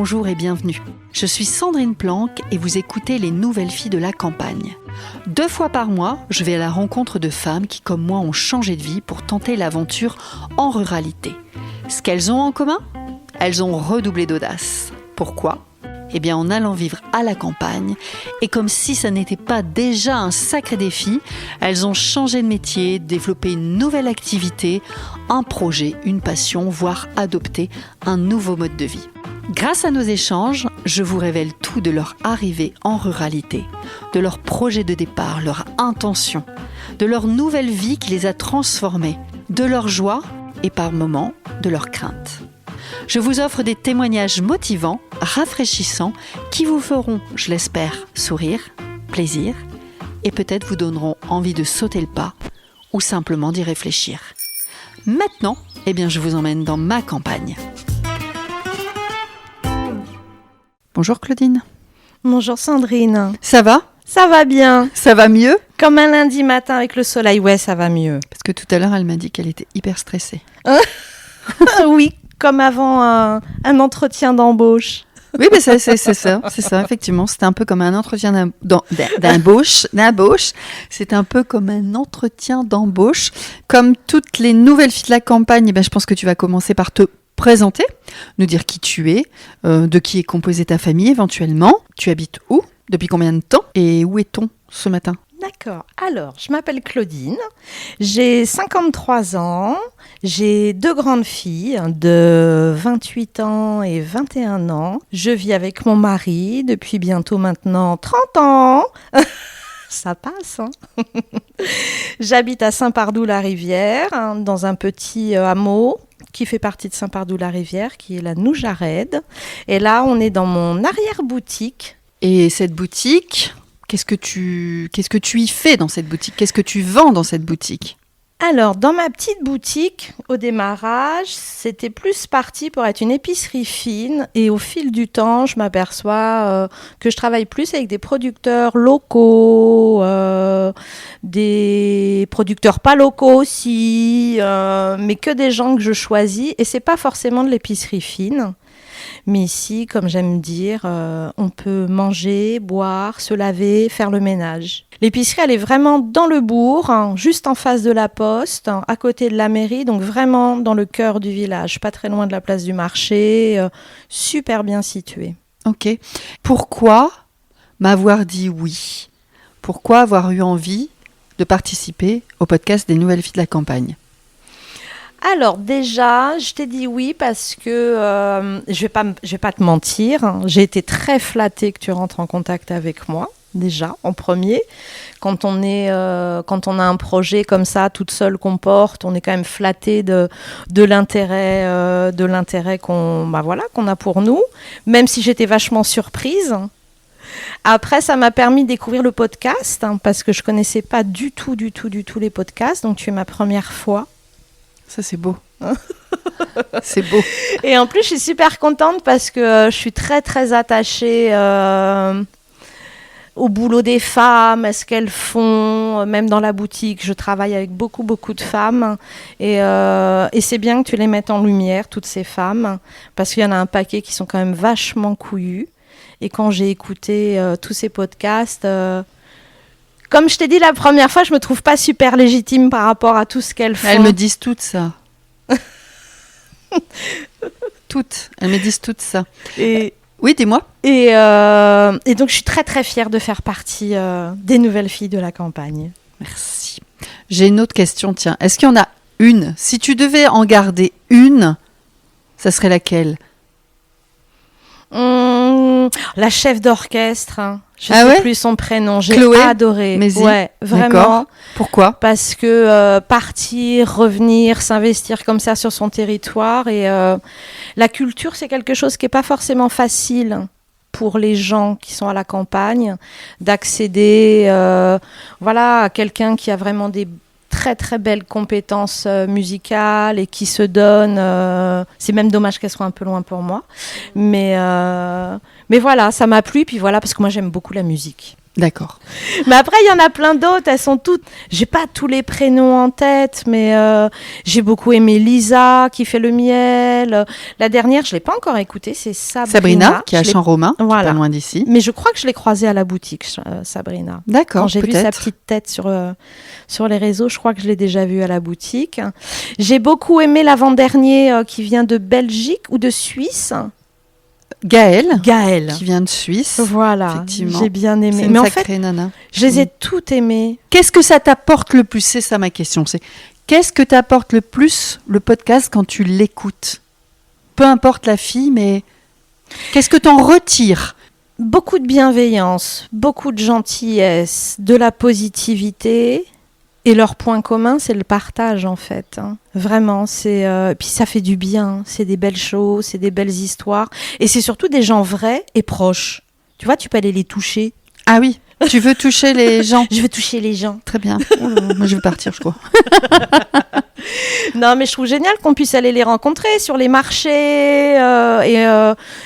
bonjour et bienvenue. Je suis Sandrine Planck et vous écoutez Les Nouvelles Filles de la Campagne. 2 fois par mois, je vais à la rencontre de femmes qui, comme moi, ont changé de vie pour tenter l'aventure en ruralité. Ce qu'elles ont en commun ? Elles ont redoublé d'audace. Pourquoi ? Eh bien, en allant vivre à la campagne, et comme si ça n'était pas déjà un sacré défi, elles ont changé de métier, développé une nouvelle activité, un projet, une passion, voire adopté un nouveau mode de vie. Grâce à nos échanges, je vous révèle tout de leur arrivée en ruralité, de leur projet de départ, leur intention, de leur nouvelle vie qui les a transformées, de leur joie et par moments de leurs craintes. Je vous offre des témoignages motivants, rafraîchissants, qui vous feront, je l'espère, sourire, plaisir et peut-être vous donneront envie de sauter le pas ou simplement d'y réfléchir. Maintenant, je vous emmène dans ma campagne. Bonjour Claudine. Bonjour Sandrine. Ça va ? Ça va bien. Ça va mieux ? Comme un lundi matin avec le soleil, ouais, ça va mieux. Parce que tout à l'heure, elle m'a dit qu'elle était hyper stressée. Oui, comme avant un entretien d'embauche. Oui, mais c'est ça, effectivement. C'était un peu comme un entretien d'embauche. C'est un peu comme un entretien d'embauche. Comme toutes les nouvelles filles de la campagne, je pense que tu vas commencer par te présenter, nous dire qui tu es, de qui est composée ta famille éventuellement. Tu habites où ? Depuis combien de temps ? Et où est-on ce matin ? D'accord. Alors, je m'appelle Claudine, j'ai 53 ans, j'ai 2 grandes filles de 28 ans et 21 ans. Je vis avec mon mari depuis bientôt maintenant 30 ans. Ça passe, hein. J'habite à Saint-Pardoux-la-Rivière, dans un petit hameau qui fait partie de Saint-Pardoux-la-Rivière, qui est la Noujarède. Et là, on est dans mon arrière-boutique. Et cette boutique, qu'est-ce que tu y fais dans cette boutique ? Qu'est-ce que tu vends dans cette boutique ? Alors, dans ma petite boutique, au démarrage, c'était plus parti pour être une épicerie fine. Et au fil du temps, je m'aperçois que je travaille plus avec des producteurs locaux, des producteurs pas locaux aussi, mais que des gens que je choisis. Et c'est pas forcément de l'épicerie fine. Mais ici, comme j'aime dire, on peut manger, boire, se laver, faire le ménage. L'épicerie, elle est vraiment dans le bourg, juste en face de la poste, à côté de la mairie, donc vraiment dans le cœur du village, pas très loin de la place du marché, super bien située. Ok. Pourquoi m'avoir dit oui ? Pourquoi avoir eu envie de participer au podcast des Nouvelles Filles de la Campagne ? Alors déjà, je t'ai dit oui parce que je vais pas te mentir, j'ai été très flattée que tu rentres en contact avec moi déjà en premier. Quand on a un projet comme ça, toute seule qu'on porte, on est quand même flatté de l'intérêt qu'on a pour nous, même si j'étais vachement surprise. Après, ça m'a permis de découvrir le podcast parce que je connaissais pas du tout les podcasts, donc tu es ma première fois. Ça, c'est beau. C'est beau. Et en plus, je suis super contente parce que je suis très, très attachée au boulot des femmes, à ce qu'elles font. Même dans la boutique, je travaille avec beaucoup, beaucoup de femmes. Et c'est bien que tu les mettes en lumière, toutes ces femmes, parce qu'il y en a un paquet qui sont quand même vachement couillues. Et quand j'ai écouté tous ces podcasts... Comme je t'ai dit la première fois, je me trouve pas super légitime par rapport à tout ce qu'elles font. Elles me disent toutes ça. Toutes. Elles me disent toutes ça. Et oui, dis-moi. Et donc, je suis très, très fière de faire partie des Nouvelles Filles de la Campagne. Merci. J'ai une autre question, tiens. Est-ce qu'il y en a une ? Si tu devais en garder une, ça serait laquelle ? La chef d'orchestre, je sais plus son prénom, j'ai Chloé adoré. Mézy. Ouais, vraiment. D'accord. Pourquoi ? Parce que partir, revenir, s'investir comme ça sur son territoire et la culture, c'est quelque chose qui est pas forcément facile pour les gens qui sont à la campagne d'accéder, à quelqu'un qui a vraiment des très très belles compétences musicales et qui se donne. C'est même dommage qu'elle soit un peu loin pour moi, mais voilà, ça m'a plu. Puis voilà, parce que moi j'aime beaucoup la musique. D'accord. Mais après, il y en a plein d'autres. Elles sont toutes. J'ai pas tous les prénoms en tête, mais j'ai beaucoup aimé Lisa qui fait le miel. La dernière, je l'ai pas encore écoutée, c'est Sabrina qui est à Champ-Romain, voilà. pas loin d'ici. Mais je crois que je l'ai croisée à la boutique, Sabrina. D'accord. Quand j'ai peut-être. vu sa petite tête sur les réseaux, je crois que je l'ai déjà vue à la boutique. J'ai beaucoup aimé l'avant-dernier qui vient de Belgique ou de Suisse. Gaëlle, Gaëlle. qui vient de Suisse. Voilà, Effectivement. j'ai bien aimé. C'est une Mais en sacrée fait, nana. je les ai toutes aimées. Qu'est-ce que ça t'apporte le plus? C'est ça ma question. C'est qu'est-ce que t'apporte le plus le podcast quand tu l'écoutes? Peu importe la fille, mais qu'est-ce que t'en retires? Beaucoup de bienveillance, beaucoup de gentillesse, de la positivité. Et leur point commun, c'est le partage, en fait. Vraiment, puis ça fait du bien. C'est des belles choses, c'est des belles histoires. Et c'est surtout des gens vrais et proches. Tu vois, tu peux aller les toucher. Ah oui, tu veux toucher les gens? Je veux toucher les gens. Très bien. Moi, je vais partir, je crois. Non, mais je trouve génial qu'on puisse aller les rencontrer sur les marchés.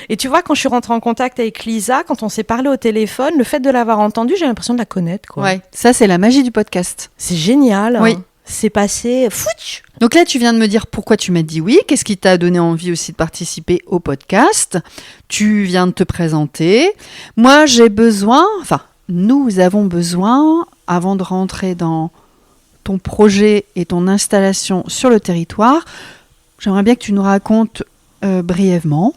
Et tu vois, quand je suis rentrée en contact avec Lisa, quand on s'est parlé au téléphone, le fait de l'avoir entendue, j'ai l'impression de la connaître, quoi. Ouais, ça, c'est la magie du podcast. C'est génial. Oui. C'est passé... Fouch. Donc là, tu viens de me dire pourquoi tu m'as dit oui. Qu'est-ce qui t'a donné envie aussi de participer au podcast? Tu viens de te présenter. Moi, nous avons besoin, avant de rentrer dans ton projet et ton installation sur le territoire, j'aimerais bien que tu nous racontes brièvement,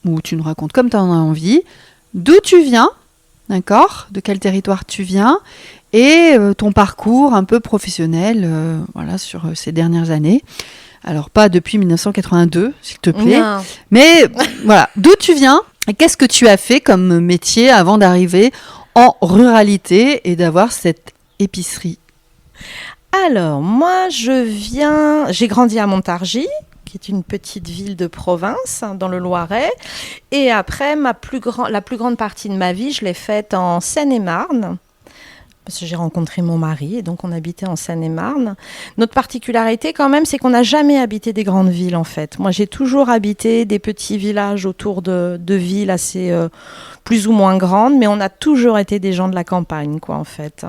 ou tu nous racontes comme tu en as envie, d'où tu viens, d'accord? De quel territoire tu viens, et ton parcours un peu professionnel sur ces dernières années. Alors, pas depuis 1982, s'il te plaît, Non. mais voilà, d'où tu viens, et qu'est-ce que tu as fait comme métier avant d'arriver en ruralité et d'avoir cette épicerie? Alors, moi, j'ai grandi à Montargis, qui est une petite ville de province dans le Loiret. Et après, la plus grande partie de ma vie, je l'ai faite en Seine-et-Marne. Parce que j'ai rencontré mon mari et donc on habitait en Seine-et-Marne. Notre particularité quand même, c'est qu'on n'a jamais habité des grandes villes en fait. Moi, j'ai toujours habité des petits villages autour de villes assez plus ou moins grandes, mais on a toujours été des gens de la campagne, quoi, en fait.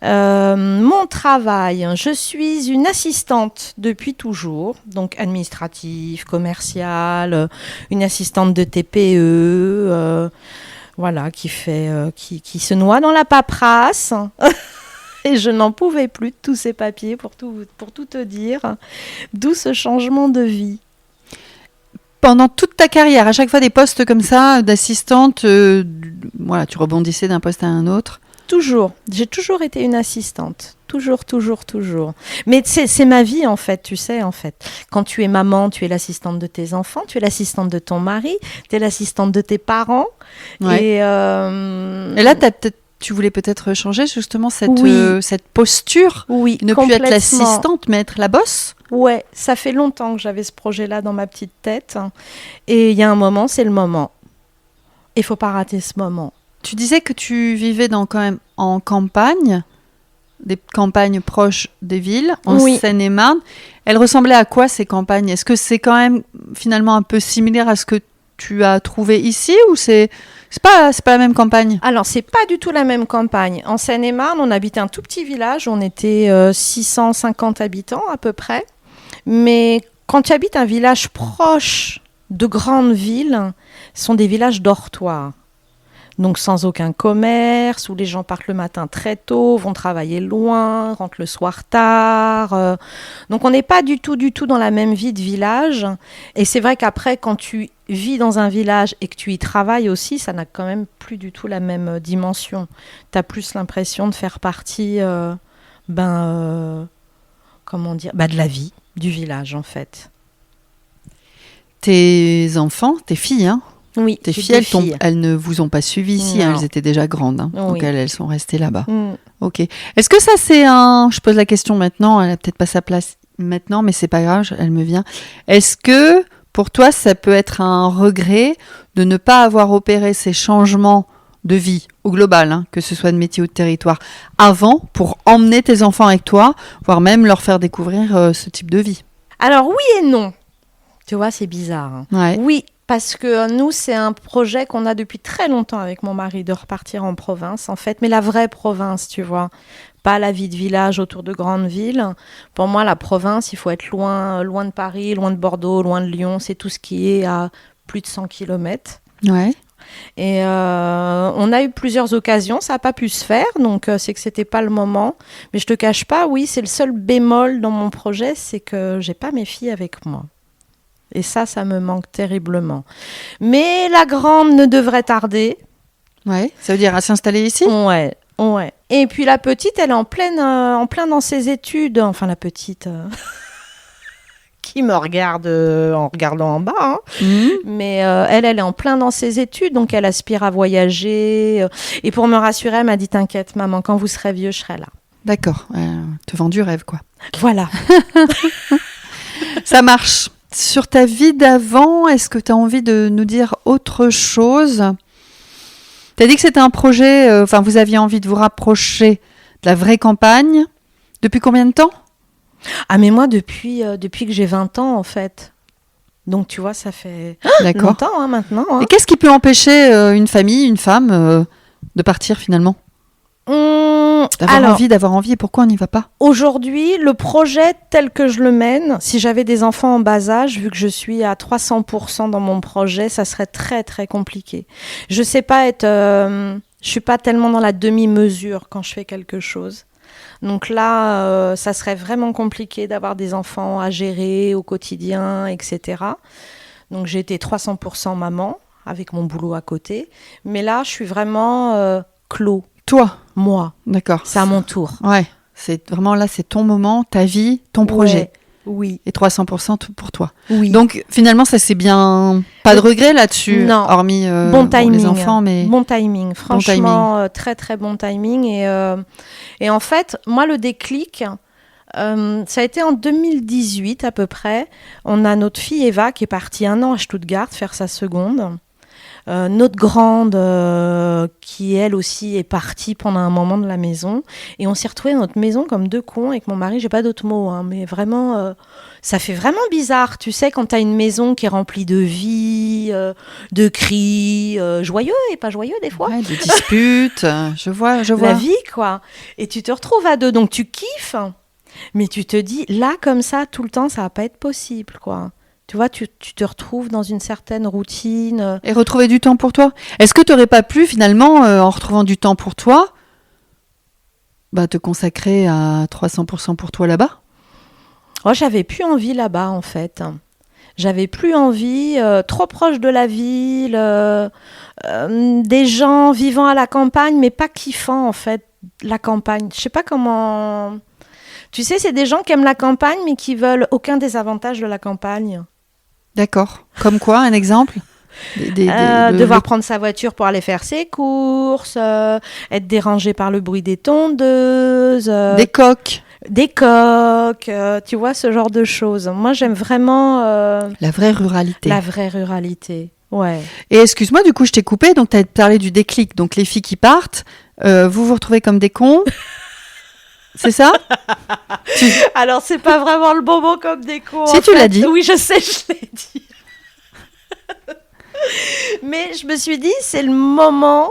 Mon travail, je suis une assistante depuis toujours, donc administrative, commerciale, une assistante de TPE, voilà, qui se noie dans la paperasse. Et je n'en pouvais plus de tous ces papiers pour tout te dire. D'où ce changement de vie. Pendant toute ta carrière, à chaque fois des postes comme ça, d'assistante, tu rebondissais d'un poste à un autre? Toujours. J'ai toujours été une assistante. Toujours, toujours, toujours. Mais c'est ma vie, en fait, tu sais, en fait. Quand tu es maman, tu es l'assistante de tes enfants, tu es l'assistante de ton mari, tu es l'assistante de tes parents. Ouais. Et là, tu voulais peut-être changer justement cette posture. Oui, ne plus être l'assistante, mais être la bosse. Ouais, ça fait longtemps que j'avais ce projet-là dans ma petite tête. Et il y a un moment, c'est le moment. Il ne faut pas rater ce moment. Tu disais que tu vivais quand même en campagne, des campagnes proches des villes, en Seine-et-Marne. Elles ressemblaient à quoi ces campagnes? Est-ce que c'est quand même finalement un peu similaire à ce que tu as trouvé ici ou c'est pas la même campagne? Alors, c'est pas du tout la même campagne. En Seine-et-Marne, on habitait un tout petit village. On était 650 habitants à peu près. Mais quand tu habites un village proche de grandes villes, ce sont des villages dortoirs. Donc sans aucun commerce, où les gens partent le matin très tôt, vont travailler loin, rentrent le soir tard. Donc on n'est pas du tout dans la même vie de village. Et c'est vrai qu'après, quand tu vis dans un village et que tu y travailles aussi, ça n'a quand même plus du tout la même dimension. Tu as plus l'impression de faire partie de la vie du village en fait. Tes enfants, tes filles, hein? Oui, tes filles, elles ne vous ont pas suivi ici, hein, elles étaient déjà grandes, hein, oui. Donc elles sont restées là-bas. Ok. Est-ce que ça je pose la question maintenant, elle n'a peut-être pas sa place maintenant, mais c'est pas grave, elle me vient. Est-ce que pour toi ça peut être un regret de ne pas avoir opéré ces changements de vie au global, hein, que ce soit de métier ou de territoire, avant pour emmener tes enfants avec toi, voire même leur faire découvrir ce type de vie? Alors oui et non. Tu vois, c'est bizarre. Hein. Ouais. Oui, Parce que nous, c'est un projet qu'on a depuis très longtemps avec mon mari, de repartir en province, en fait. Mais la vraie province, tu vois. Pas la vie de village autour de grandes villes. Pour moi, la province, il faut être loin, loin de Paris, loin de Bordeaux, loin de Lyon. C'est tout ce qui est à plus de 100 kilomètres. Ouais. Et on a eu plusieurs occasions, ça n'a pas pu se faire, donc c'est que c'était pas le moment. Mais je te cache pas, oui, c'est le seul bémol dans mon projet, c'est que j'ai pas mes filles avec moi. Et ça me manque terriblement. Mais la grande ne devrait tarder. Ouais. Ça veut dire à s'installer ici? Ouais. Et puis la petite, elle est en plein dans ses études. Enfin, la petite qui me regarde en regardant en bas. Hein. Mais elle est en plein dans ses études, donc elle aspire à voyager. Et pour me rassurer, elle m'a dit, t'inquiète, maman, quand vous serez vieux, je serai là. D'accord. Te vends du rêve, quoi. Voilà. Ça marche. Sur ta vie d'avant, est-ce que tu as envie de nous dire autre chose? Tu as dit que c'était un projet, vous aviez envie de vous rapprocher de la vraie campagne. Depuis combien de temps? Ah, mais moi, depuis que j'ai 20 ans, en fait. Donc, tu vois, ça fait longtemps maintenant. Hein. Et qu'est-ce qui peut empêcher une famille, une femme, de partir finalement? D'avoir envie, et pourquoi on n'y va pas? Aujourd'hui, le projet tel que je le mène, si j'avais des enfants en bas âge, vu que je suis à 300% dans mon projet, ça serait très très compliqué. Je sais pas je suis pas tellement dans la demi-mesure quand je fais quelque chose. Donc là, ça serait vraiment compliqué d'avoir des enfants à gérer au quotidien, etc. Donc j'ai été 300% maman, avec mon boulot à côté. Mais là, je suis vraiment clos. Toi? Moi. D'accord. C'est à mon tour. Ouais. C'est vraiment là, c'est ton moment, ta vie, ton projet. Oui. Et 300% pour toi. Oui. Donc finalement, ça c'est bien. Pas de regret là-dessus, non. Hormis bon timing. Les enfants, mais bon timing. Franchement, très très bon timing. Et en fait, moi le déclic, ça a été en 2018 à peu près. On a notre fille Eva qui est partie 1 an à Stuttgart faire sa seconde. Notre grande qui elle aussi est partie pendant un moment de la maison et on s'est retrouvés dans notre maison comme deux cons avec mon mari, j'ai pas d'autres mots hein, mais vraiment ça fait vraiment bizarre, tu sais, quand t'as une maison qui est remplie de vie, de cris, joyeux et pas joyeux des fois, de disputes, je vois la vie quoi, et tu te retrouves à deux, donc tu kiffes mais tu te dis là comme ça tout le temps ça va pas être possible quoi. Tu vois, tu te retrouves dans une certaine routine. Et retrouver du temps pour toi. Est-ce que tu n'aurais pas pu, finalement, en retrouvant du temps pour toi, te consacrer à 300% pour toi là-bas? J'avais plus envie là-bas, en fait. J'avais plus envie, trop proche de la ville, des gens vivant à la campagne, mais pas kiffant, en fait, la campagne. Je sais pas comment... Tu sais, c'est des gens qui aiment la campagne, mais qui veulent aucun des avantages de la campagne. D'accord. Comme quoi, un exemple? Devoir prendre sa voiture pour aller faire ses courses, être dérangé par le bruit des tondeuses. Des coques. Tu vois, ce genre de choses. Moi, j'aime vraiment... la vraie ruralité. La vraie ruralité, ouais. Et excuse-moi, du coup, je t'ai coupé, donc tu as parlé du déclic. Donc, les filles qui partent, vous vous retrouvez comme des cons. C'est ça? Alors, c'est pas vraiment le bon mot comme des cons. Si, tu l'as dit. Oui, je sais, je l'ai dit. Mais je me suis dit, c'est le moment,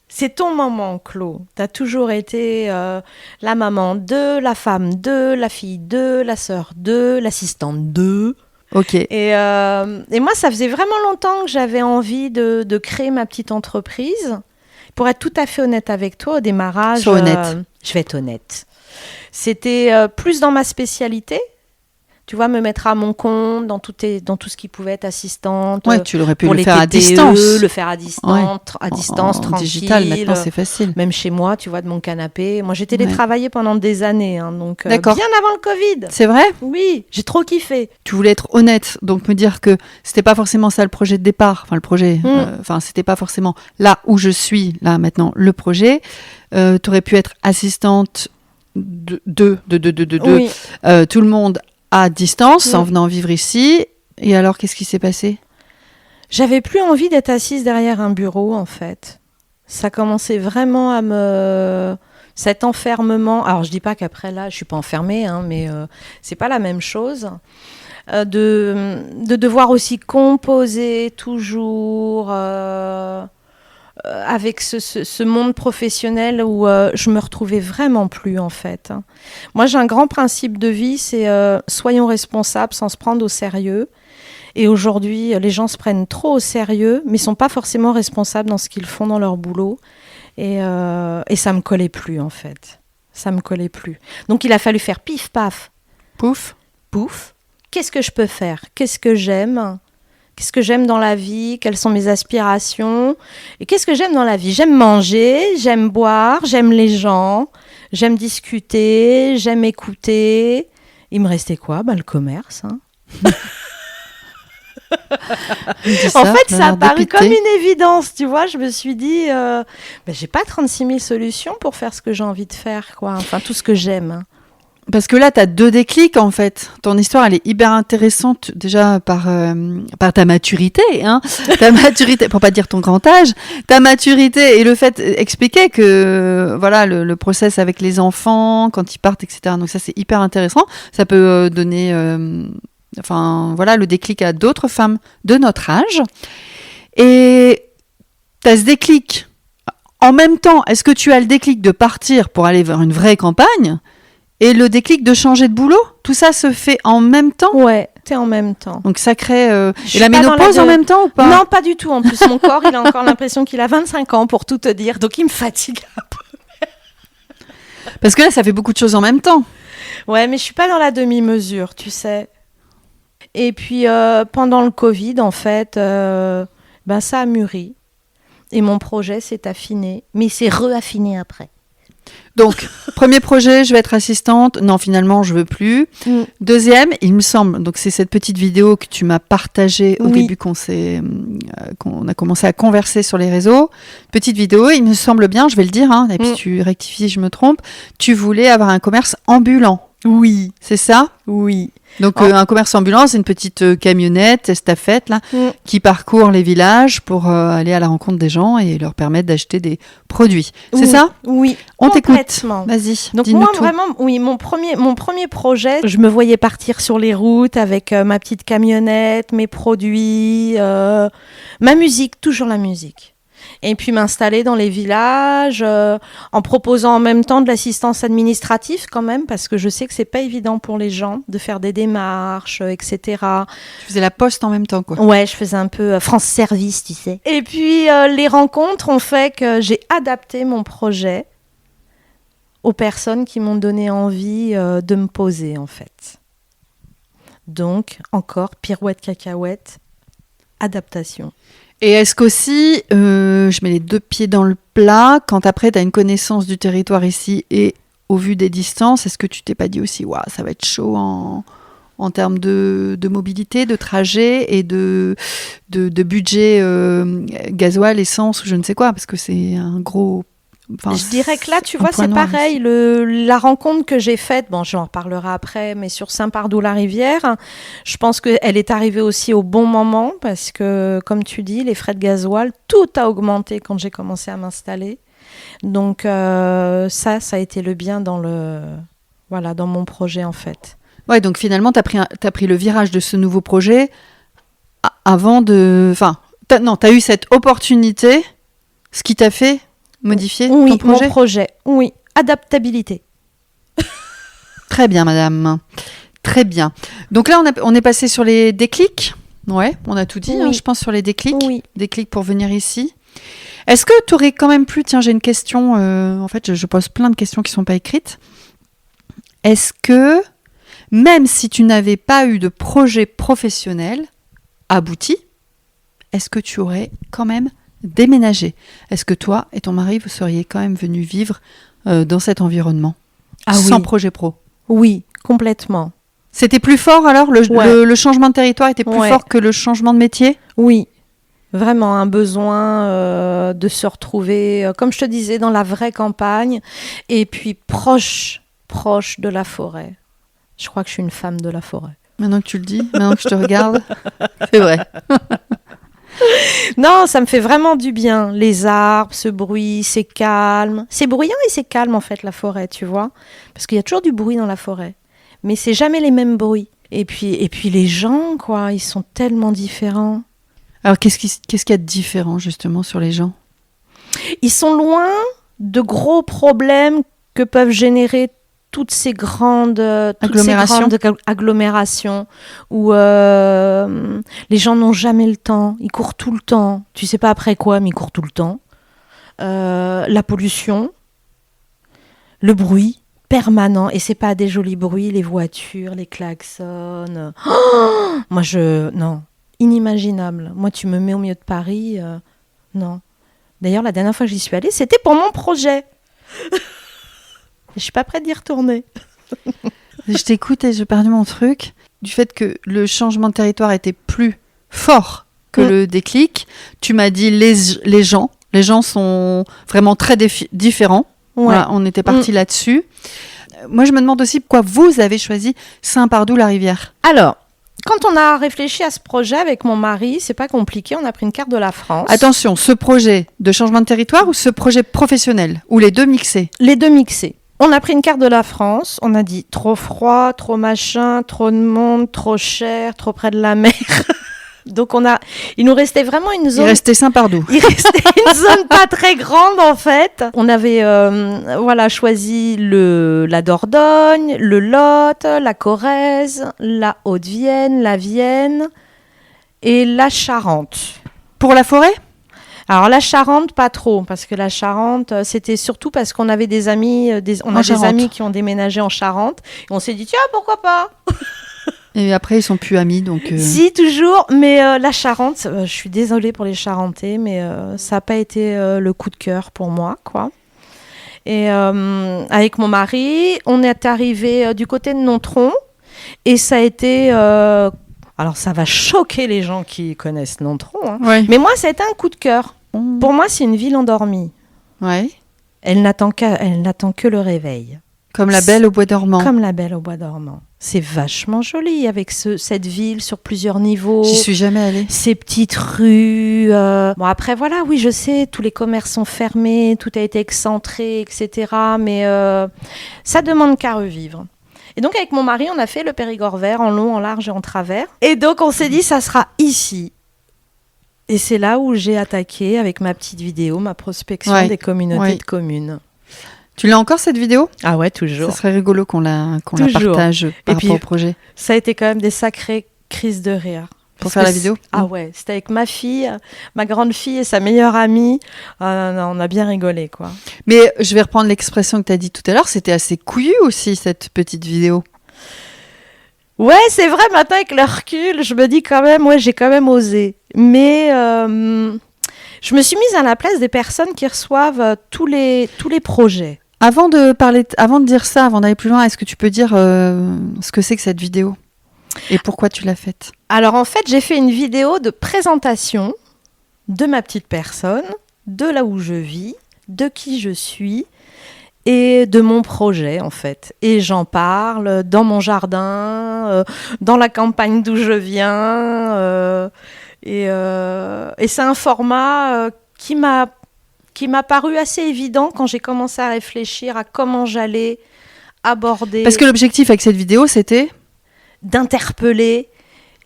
c'est ton moment, Claude. Tu as toujours été la maman de, la femme de, la fille de, la sœur de, l'assistante de. Ok. Et moi, ça faisait vraiment longtemps que j'avais envie de créer ma petite entreprise. Pour être tout à fait honnête avec toi, au démarrage... Sois honnête. Je vais être honnête. C'était plus dans ma spécialité. Tu vois, me mettre à mon compte dans tout ce qui pouvait être assistante. Ouais, tu l'aurais pu pour le les faire TPE, à distance. Le faire à distance, en tranquille. Digital, maintenant, c'est facile. Même chez moi, tu vois, de mon canapé. Moi, j'ai télétravaillé pendant des années, hein, donc bien D'accord. avant le Covid. C'est vrai? Oui, j'ai trop kiffé. Tu voulais être honnête, donc me dire que c'était pas forcément ça le projet de départ. Enfin, le projet, c'était pas forcément là où je suis, là, maintenant, le projet. Tu aurais pu être assistante de Oui. tout le monde à distance en venant vivre ici. Et alors, qu'est-ce qui s'est passé? J'avais plus envie d'être assise derrière un bureau, en fait. Ça commençait vraiment à me... Cet enfermement... Alors, je dis pas qu'après, là, je suis pas enfermée, hein, mais c'est pas la même chose. de devoir aussi composer toujours avec ce monde professionnel où je me retrouvais vraiment plus en fait. Hein. Moi j'ai un grand principe de vie, c'est soyons responsables sans se prendre au sérieux. Et aujourd'hui les gens se prennent trop au sérieux mais sont pas forcément responsables dans ce qu'ils font dans leur boulot. Et ça me collait plus en fait. Ça me collait plus. Donc il a fallu faire pif paf. Pouf. Pouf. Qu'est-ce que je peux faire ? Qu'est-ce que j'aime ? Qu'est-ce que j'aime dans la vie ? Quelles sont mes aspirations ? Et qu'est-ce que j'aime dans la vie ? J'aime manger, j'aime boire, j'aime les gens, j'aime discuter, j'aime écouter. Il me restait quoi ? Le commerce. Hein. En fait, ça a paru comme une évidence, tu vois. Je me suis dit, j'ai pas 36 000 solutions pour faire ce que j'ai envie de faire, quoi. Enfin, tout ce que j'aime. Parce que là, tu as 2 déclics, en fait. Ton histoire, elle est hyper intéressante, déjà, par ta maturité, hein. Ta maturité, pour pas dire ton grand âge, ta maturité et le fait d'expliquer que, voilà, le process avec les enfants, quand ils partent, etc. Donc ça, c'est hyper intéressant. Ça peut donner, le déclic à d'autres femmes de notre âge. Et tu as ce déclic. En même temps, est-ce que tu as le déclic de partir pour aller vers une vraie campagne ? Et le déclic de changer de boulot, tout ça se fait en même temps ? Ouais, c'est en même temps. Donc ça crée... Et la ménopause en même temps ou pas ? Non, pas du tout. En plus, mon corps, il a encore l'impression qu'il a 25 ans, pour tout te dire. Donc il me fatigue un peu. Parce que là, ça fait beaucoup de choses en même temps. Ouais, mais je suis pas dans la demi-mesure, tu sais. Et puis, pendant le Covid, en fait, ça a mûri. Et mon projet s'est affiné. Mais il s'est reaffiné après. Donc, premier projet, je vais être assistante. Non, finalement, je veux plus. Deuxième, il me semble, donc c'est cette petite vidéo que tu m'as partagée au début qu'on a commencé à converser sur les réseaux. Petite vidéo, il me semble bien, je vais le dire, hein, et puis tu rectifies si je me trompe, tu voulais avoir un commerce ambulant. Oui. C'est ça ? Oui. Donc un commerce ambulant, c'est une petite camionnette, estafette, là, qui parcourt les villages pour aller à la rencontre des gens et leur permettre d'acheter des produits. C'est ça ? Oui. On t'écoute. Vas-y. Donc dis-nous moi tout. Vraiment, oui, mon premier projet, je me voyais partir sur les routes avec ma petite camionnette, mes produits, ma musique, toujours la musique. Et puis m'installer dans les villages en proposant en même temps de l'assistance administrative quand même, parce que je sais que c'est pas évident pour les gens de faire des démarches, etc. Tu faisais la poste en même temps, quoi. Ouais, je faisais un peu France Service, tu sais. Et puis les rencontres ont fait que j'ai adapté mon projet aux personnes qui m'ont donné envie de me poser, en fait. Donc, encore, pirouette cacahuète, adaptation. Et est-ce qu'aussi, je mets les 2 pieds dans le plat, quand après tu as une connaissance du territoire ici et au vu des distances, est-ce que tu t'es pas dit aussi, waouh, ça va être chaud en termes de mobilité, de trajet et de budget gasoil, essence ou je ne sais quoi, parce que c'est un gros... je dirais que là, tu vois, c'est pareil. La rencontre que j'ai faite, j'en reparlerai après, mais sur Saint-Pardoux-la-Rivière, je pense qu'elle est arrivée aussi au bon moment parce que, comme tu dis, les frais de gasoil, tout a augmenté quand j'ai commencé à m'installer. Donc, ça a été le bien dans mon projet, en fait. Ouais, donc finalement, t'as pris le virage de ce nouveau projet avant de... Enfin, t'as eu cette opportunité, ce qui t'a fait... modifier ton projet ? Mon projet, oui. Adaptabilité. Très bien, madame. Très bien. Donc là, on est passé sur les déclics. Ouais, on a tout dit, je pense, sur les déclics. Oui. Déclics pour venir ici. Est-ce que tu aurais quand même pu... Tiens, j'ai une question. En fait, je pose plein de questions qui ne sont pas écrites. Est-ce que, même si tu n'avais pas eu de projet professionnel abouti, est-ce que tu aurais quand même déménager? Est-ce que toi et ton mari, vous seriez quand même venus vivre dans cet environnement sans projet pro? Oui, complètement. C'était plus fort alors? Le changement de territoire était plus fort que le changement de métier? Oui, vraiment un besoin de se retrouver, comme je te disais, dans la vraie campagne et puis proche de la forêt. Je crois que je suis une femme de la forêt. Maintenant que tu le dis, maintenant que je te regarde, c'est vrai. Non, ça me fait vraiment du bien. Les arbres, ce bruit, c'est calme. C'est bruyant et c'est calme en fait la forêt, tu vois. Parce qu'il y a toujours du bruit dans la forêt. Mais c'est jamais les mêmes bruits. Et puis les gens, quoi, ils sont tellement différents. Alors, qu'est-ce qu'il y a de différent, justement, sur les gens ? Ils sont loin de gros problèmes que peuvent générer toutes ces grandes agglomérations où les gens n'ont jamais le temps, ils courent tout le temps. Tu sais pas après quoi, mais ils courent tout le temps. La pollution, le bruit permanent, et c'est pas des jolis bruits, les voitures, les klaxons. Oh, non, inimaginable. Moi, tu me mets au milieu de Paris, non. D'ailleurs, la dernière fois que j'y suis allée, c'était pour mon projet. Je suis pas prête d'y retourner. Je t'écoute et j'ai perdu mon truc. Du fait que le changement de territoire était plus fort que le déclic, tu m'as dit les gens. Les gens sont vraiment très différents. Ouais. Voilà, on était parti là-dessus. Moi, je me demande aussi pourquoi vous avez choisi Saint-Pardoux-la-Rivière. Alors, quand on a réfléchi à ce projet avec mon mari, c'est pas compliqué, on a pris une carte de la France. Attention, ce projet de changement de territoire ou ce projet professionnel ? Ou les deux mixés ? Les deux mixés. On a pris une carte de la France, on a dit trop froid, trop machin, trop de monde, trop cher, trop près de la mer. Donc il nous restait vraiment une zone. Il restait Saint-Pardoux. Il restait une zone pas très grande en fait. On avait choisi la Dordogne, le Lot, la Corrèze, la Haute-Vienne, la Vienne et la Charente. Pour la forêt ? Alors la Charente, pas trop, parce que la Charente, c'était surtout parce qu'on avait des amis, des amis qui ont déménagé en Charente. Et on s'est dit tiens, pourquoi pas ? Et après, ils sont plus amis, donc... Si, toujours, mais la Charente, je suis désolée pour les Charentais, mais ça n'a pas été le coup de cœur pour moi, quoi. Et avec mon mari, on est arrivé du côté de Nontron, et ça a été... alors, ça va choquer les gens qui connaissent Nontron, hein, ouais. Mais moi, ça a été un coup de cœur. Pour moi, c'est une ville endormie. Ouais. Elle n'attend que le réveil. Comme la Belle au Bois dormant. Comme la Belle au Bois dormant. C'est vachement joli avec cette ville sur plusieurs niveaux. J'y suis jamais allée. Ces petites rues. Bon, après, voilà, oui, je sais, tous les commerces sont fermés, tout a été excentré, etc. Mais ça demande qu'à revivre. Et donc, avec mon mari, on a fait le Périgord vert en long, en large et en travers. Et donc, on s'est dit, ça sera ici. Et c'est là où j'ai attaqué avec ma petite vidéo, ma prospection des communautés de communes. Tu l'as encore cette vidéo ? Ah ouais, toujours. Ça serait rigolo qu'on la partage par rapport au projet. Ça a été quand même des sacrées crises de rire. Pour faire la vidéo ? Ah ouais, c'était avec ma fille, ma grande fille et sa meilleure amie. On a bien rigolé, quoi. Mais je vais reprendre l'expression que tu as dit tout à l'heure, c'était assez couillu aussi, cette petite vidéo. Ouais, c'est vrai, maintenant avec le recul, je me dis quand même, ouais, j'ai quand même osé. Mais je me suis mise à la place des personnes qui reçoivent tous les projets. Avant de dire ça, avant d'aller plus loin, est-ce que tu peux dire ce que c'est que cette vidéo ? Et pourquoi tu l'as faite ? Alors en fait, j'ai fait une vidéo de présentation de ma petite personne, de là où je vis, de qui je suis et de mon projet en fait. Et j'en parle dans mon jardin, dans la campagne d'où je viens. Et c'est un format qui m'a paru assez évident quand j'ai commencé à réfléchir à comment j'allais aborder... Parce que l'objectif avec cette vidéo, c'était d'interpeller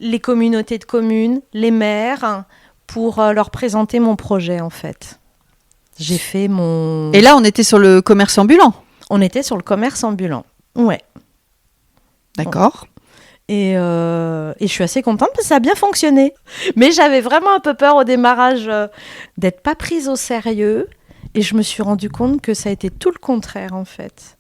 les communautés de communes, les maires, pour leur présenter mon projet, en fait. J'ai fait mon... Et là, on était sur le commerce ambulant ? On était sur le commerce ambulant, ouais. D'accord. Et je suis assez contente parce que ça a bien fonctionné. Mais j'avais vraiment un peu peur au démarrage d'être pas prise au sérieux. Et je me suis rendu compte que ça a été tout le contraire, en fait.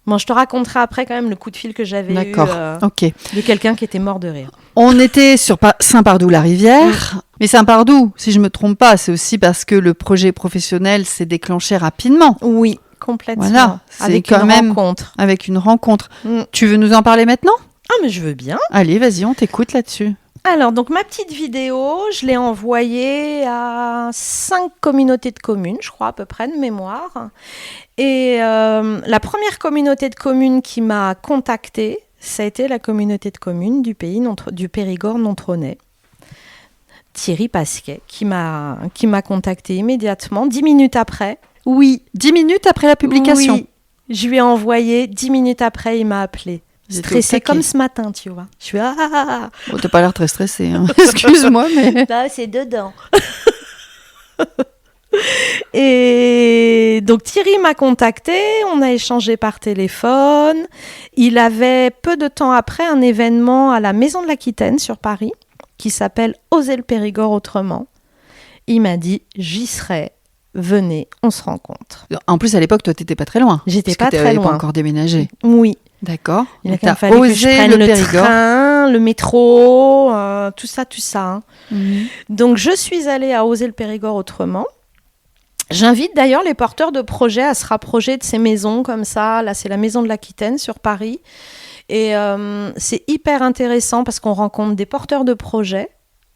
Bon, je te raconterai après quand même le coup de fil que j'avais eu de quelqu'un qui était mort de rire. On était sur Saint-Pardoux-la-Rivière. Mais Saint-Pardoux, si je ne me trompe pas, c'est aussi parce que le projet professionnel s'est déclenché rapidement. Oui, complètement. Voilà, avec une rencontre. Avec une rencontre. Tu veux nous en parler maintenant ? Ah, mais je veux bien. Allez, vas-y, on t'écoute là-dessus. Alors, donc ma petite vidéo, je l'ai envoyée à 5 communautés de communes, je crois à peu près de mémoire. Et la première communauté de communes qui m'a contactée, ça a été la communauté de communes du Périgord Nontronais. Thierry Pasquet, qui m'a contactée immédiatement, 10 minutes après. Oui. 10 minutes après la publication ? Oui. Je lui ai envoyé, 10 minutes après, il m'a appelé. J'étais au Stressée taquet. comme ce matin, tu vois. Je suis ah, Bon, t'as pas l'air très stressée, hein. Excuse-moi, mais... là, c'est dedans. Et donc Thierry m'a contacté, on a échangé par téléphone. Il avait peu de temps après un événement à la Maison de l'Aquitaine sur Paris qui s'appelle Oser le Périgord autrement. Il m'a dit j'y serai, venez, on se rencontre. En plus, à l'époque, toi, t'étais pas très loin. J'étais parce pas que très t'avais loin. pas encore déménagé. Oui. D'accord. Il a Donc, quand même t'as fallu que je osé prenne le le Périgord. train, le métro, tout ça, hein. Mhm. Donc je suis allée à Oser le Périgord autrement. J'invite d'ailleurs les porteurs de projets à se rapprocher de ces maisons comme ça. Là, c'est la Maison de l'Aquitaine sur Paris. Et c'est hyper intéressant parce qu'on rencontre des porteurs de projets.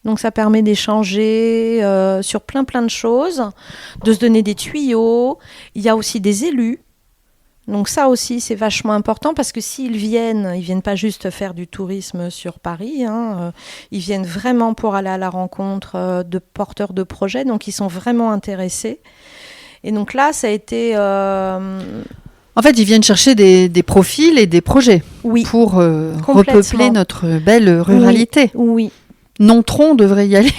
Donc ça permet d'échanger sur plein de choses, de se donner des tuyaux. Il y a aussi des élus. Donc ça aussi, c'est vachement important parce que s'ils viennent, ils viennent pas juste faire du tourisme sur Paris, hein, ils viennent vraiment pour aller à la rencontre de porteurs de projets, donc ils sont vraiment intéressés. Et donc là, ça a été... En fait, ils viennent chercher des profils et des projets Oui, pour complètement. repeupler notre belle ruralité. Oui. Nontron devrait y aller.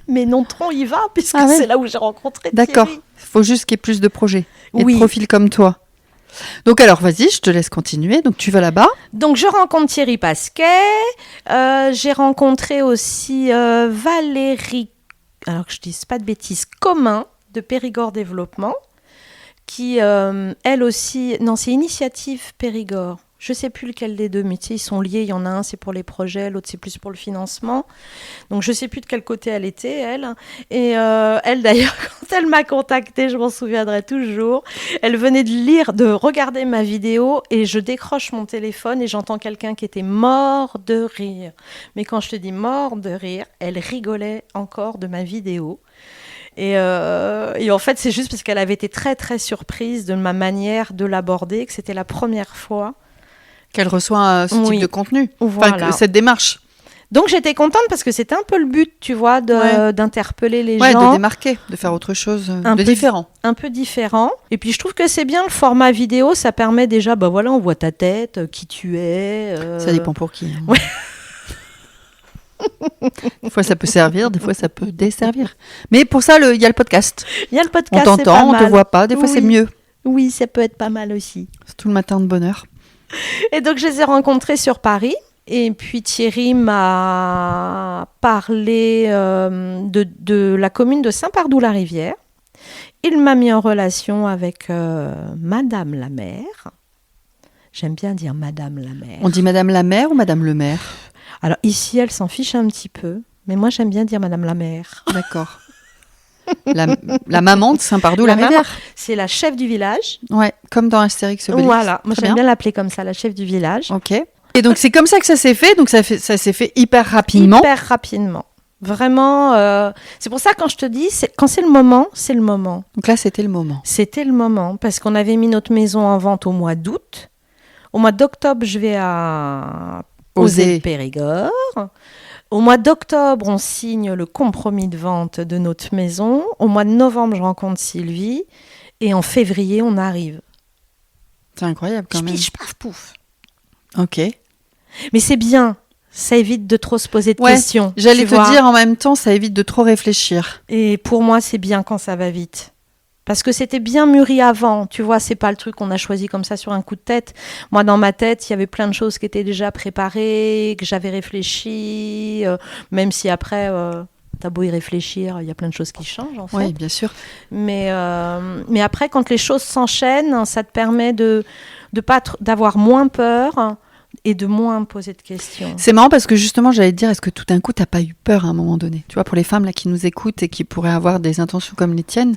Mais Nontron y va, puisque Ah ouais. c'est là où j'ai rencontré D'accord. Thierry. Il faut juste qu'il y ait plus de projets et Oui. de profils comme toi. Donc alors, vas-y, je te laisse continuer. Donc tu vas là-bas. Donc je rencontre Thierry Pasquet, j'ai rencontré aussi Valérie, alors que je dise pas de bêtises, Commun de Périgord Développement, qui elle aussi, non c'est Initiative Périgord, je sais plus lequel des deux, mais tu sais ils sont liés, il y en a un c'est pour les projets, l'autre c'est plus pour le financement, donc je sais plus de quel côté elle était elle, et elle d'ailleurs quand elle m'a contactée, je m'en souviendrai toujours, elle venait de regarder ma vidéo et je décroche mon téléphone et j'entends quelqu'un qui était mort de rire, mais quand je te dis mort de rire, elle rigolait encore de ma vidéo. Et en fait, c'est juste parce qu'elle avait été très, très surprise de ma manière de l'aborder, que c'était la première fois. Qu'elle reçoit ce type Oui. de contenu. Voilà. Enfin, cette démarche. Donc, j'étais contente parce que c'était un peu le but, tu vois, d'interpeller les Ouais, gens. de démarquer, de faire autre chose Un de peu différent. Un peu différent. Et puis, je trouve que c'est bien le format vidéo. Ça permet déjà, bah voilà, on voit ta tête, qui tu es. Ça dépend pour qui. Hein. Ouais. Des fois, ça peut servir, des fois, ça peut desservir. Mais pour ça, il y a le podcast. Il y a le On podcast, c'est pas t'entend, on te mal. voit pas. Des fois, c'est Oui. mieux. Oui, ça peut être pas mal aussi. C'est tout le matin de bonne heure. Et donc, je les ai rencontrés sur Paris. Et puis, Thierry m'a parlé de la commune de Saint-Pardoux-la-Rivière. Il m'a mis en relation avec Madame la maire. J'aime bien dire Madame la maire. On dit Madame la maire ou Madame le maire? Alors, ici, elle s'en fiche un petit peu. Mais moi, j'aime bien dire Madame la maire. D'accord. La maman de Saint-Pardoux, la maman, rivière. c'est la chef du village. Ouais, comme dans Astérix Obélix. Voilà, moi, Très j'aime bien l'appeler comme ça, la chef du village. Ok. Et donc, c'est comme ça que ça s'est fait. Donc, ça s'est fait hyper rapidement. Hyper rapidement. Vraiment, c'est pour ça quand je te dis, quand c'est le moment, c'est le moment. Donc là, c'était le moment. C'était le moment parce qu'on avait mis notre maison en vente au mois d'août. Au mois d'octobre, je vais à Oser le Périgord. Au mois d'octobre, on signe le compromis de vente de notre maison. Au mois de novembre, je rencontre Sylvie. Et en février, on arrive. C'est incroyable quand même. Paf, pouf. Ok. Mais c'est bien. Ça évite de trop se poser de questions. J'allais tu te vois. dire en même temps, ça évite de trop réfléchir. Et pour moi, c'est bien quand ça va vite. Parce que c'était bien mûri avant, tu vois, c'est pas le truc qu'on a choisi comme ça sur un coup de tête. Moi, dans ma tête, il y avait plein de choses qui étaient déjà préparées, que j'avais réfléchi, même si après, t'as beau y réfléchir, il y a plein de choses qui changent, en fait. Oui, bien sûr. Mais après, quand les choses s'enchaînent, ça te permet d'avoir moins peur et de moins poser de questions. C'est marrant parce que justement, j'allais te dire, est-ce que tout d'un coup, t'as pas eu peur à un moment donné? Tu vois, pour les femmes là qui nous écoutent et qui pourraient avoir des intentions comme les tiennes,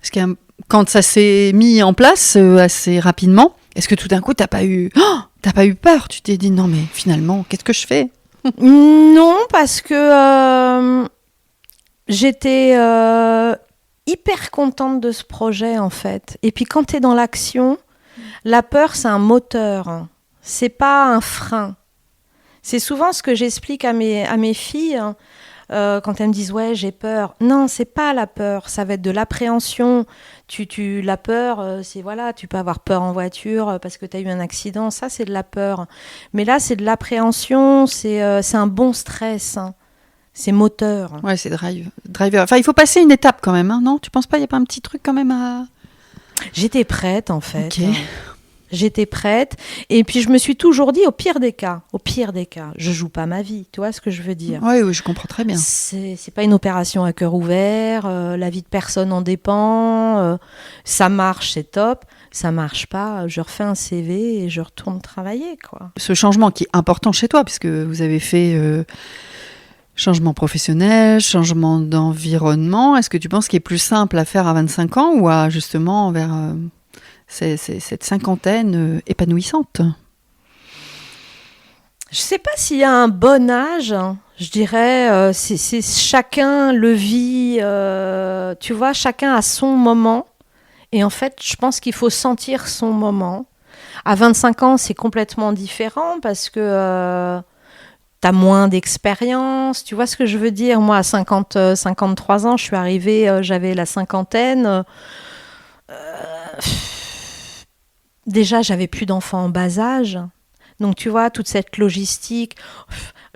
est-ce que quand ça s'est mis en place assez rapidement, est-ce que tout d'un coup, t'as pas eu peur? Tu t'es dit, non mais finalement, qu'est-ce que je fais? Non, parce que j'étais hyper contente de ce projet, en fait. Et puis, quand tu es dans l'action, la peur, c'est un moteur. C'est pas un frein. C'est souvent ce que j'explique à mes filles. quand elles me disent ouais j'ai peur, non c'est pas la peur, ça va être de l'appréhension. La peur, c'est voilà, tu peux avoir peur en voiture parce que tu as eu un accident, ça c'est de la peur. Mais là c'est de l'appréhension, c'est un bon stress, hein. C'est moteur. Ouais, c'est driver. Enfin, il faut passer une étape quand même, hein, non? Tu penses pas, il n'y a pas un petit truc quand même à... J'étais prête en fait. Ok. J'étais prête. Et puis je me suis toujours dit, au pire des cas, je joue pas ma vie. Tu vois ce que je veux dire? Oui, oui, je comprends très bien. C'est pas une opération à cœur ouvert. La vie de personne en dépend. Ça marche, c'est top. Ça marche pas, je refais un CV et je retourne travailler, quoi. Ce changement qui est important chez toi, puisque vous avez fait changement professionnel, changement d'environnement, est-ce que tu penses qu'il est plus simple à faire à 25 ans ou à justement vers cette cinquantaine épanouissante? Je sais pas s'il y a un bon âge. Je dirais, c'est chacun le vit. Tu vois, chacun a son moment. Et en fait, je pense qu'il faut sentir son moment. À 25 ans, c'est complètement différent parce que tu as moins d'expérience. Tu vois ce que je veux dire? Moi, à 53 ans, je suis arrivée, j'avais la cinquantaine. Déjà, j'avais plus d'enfants en bas âge. Donc, tu vois, toute cette logistique.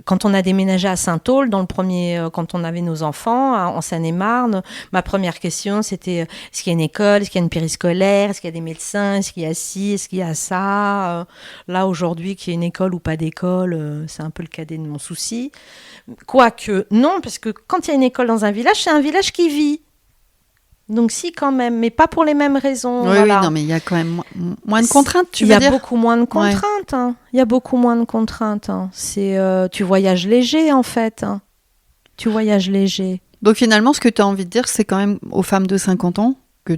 Quand on a déménagé à Saint-Aul, quand on avait nos enfants, en Seine-et-Marne, ma première question, c'était est-ce qu'il y a une école, est-ce qu'il y a une périscolaire, est-ce qu'il y a des médecins, est-ce qu'il y a ci, est-ce qu'il y a ça. Là, aujourd'hui, qu'il y ait une école ou pas d'école, c'est un peu le cadet de mon souci. Quoique, non, parce que quand il y a une école dans un village, c'est un village qui vit. Donc si, quand même, mais pas pour les mêmes raisons. Oui, voilà. oui, non, mais il y a quand même moins de contraintes, tu veux dire? Il y a beaucoup moins de contraintes. Ouais. Hein. Il y a beaucoup moins de contraintes. Hein. Tu voyages léger, en fait. Hein. Tu voyages léger. Donc finalement, ce que tu as envie de dire, c'est quand même aux femmes de 50 ans que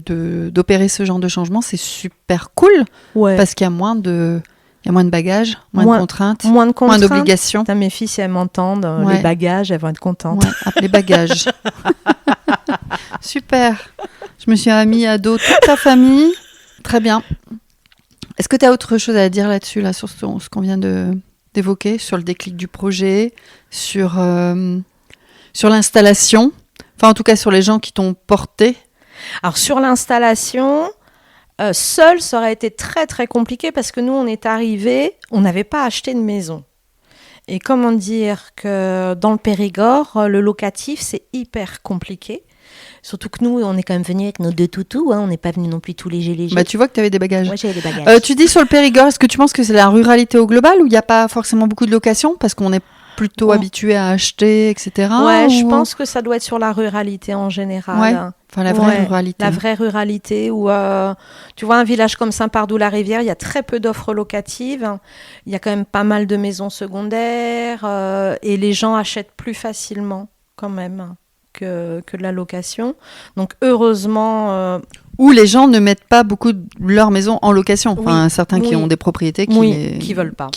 d'opérer ce genre de changement, c'est super cool. Ouais. Parce qu'il y a moins de bagages, moins de contraintes, moins d'obligations. Putain, mes filles, si elles m'entendent, les bagages, elles vont être contentes. Ouais, les bagages. Super. Je me suis mis à dos toute ta famille. Très bien. Est-ce que tu as autre chose à dire là-dessus, là, sur ce qu'on vient d'évoquer, sur le déclic du projet, sur l'installation, enfin en tout cas sur les gens qui t'ont porté? Alors sur l'installation, seul, ça aurait été très très compliqué parce que nous, on est arrivés, on n'avait pas acheté de maison. Et comment dire que dans le Périgord, le locatif, c'est hyper compliqué. Surtout que nous, on est quand même venus avec nos 2 toutous, hein, on n'est pas venus non plus tous légers. Bah, tu vois que tu avais des bagages. Moi, j'avais des bagages. Tu dis sur le Périgord, est-ce que tu penses que c'est la ruralité au global ou il n'y a pas forcément beaucoup de locations parce qu'on est plutôt habitué à acheter, etc. Ouais, je pense que ça doit être sur la ruralité en général. Ouais. Enfin, la vraie ruralité. La vraie ruralité où, tu vois, un village comme Saint-Pardoux-la-Rivière, il y a très peu d'offres locatives. Il y a quand même pas mal de maisons secondaires et les gens achètent plus facilement quand même que de la location. Donc, heureusement... Où les gens ne mettent pas beaucoup de leur maison en location. Enfin, certains qui ont des propriétés qui veulent pas.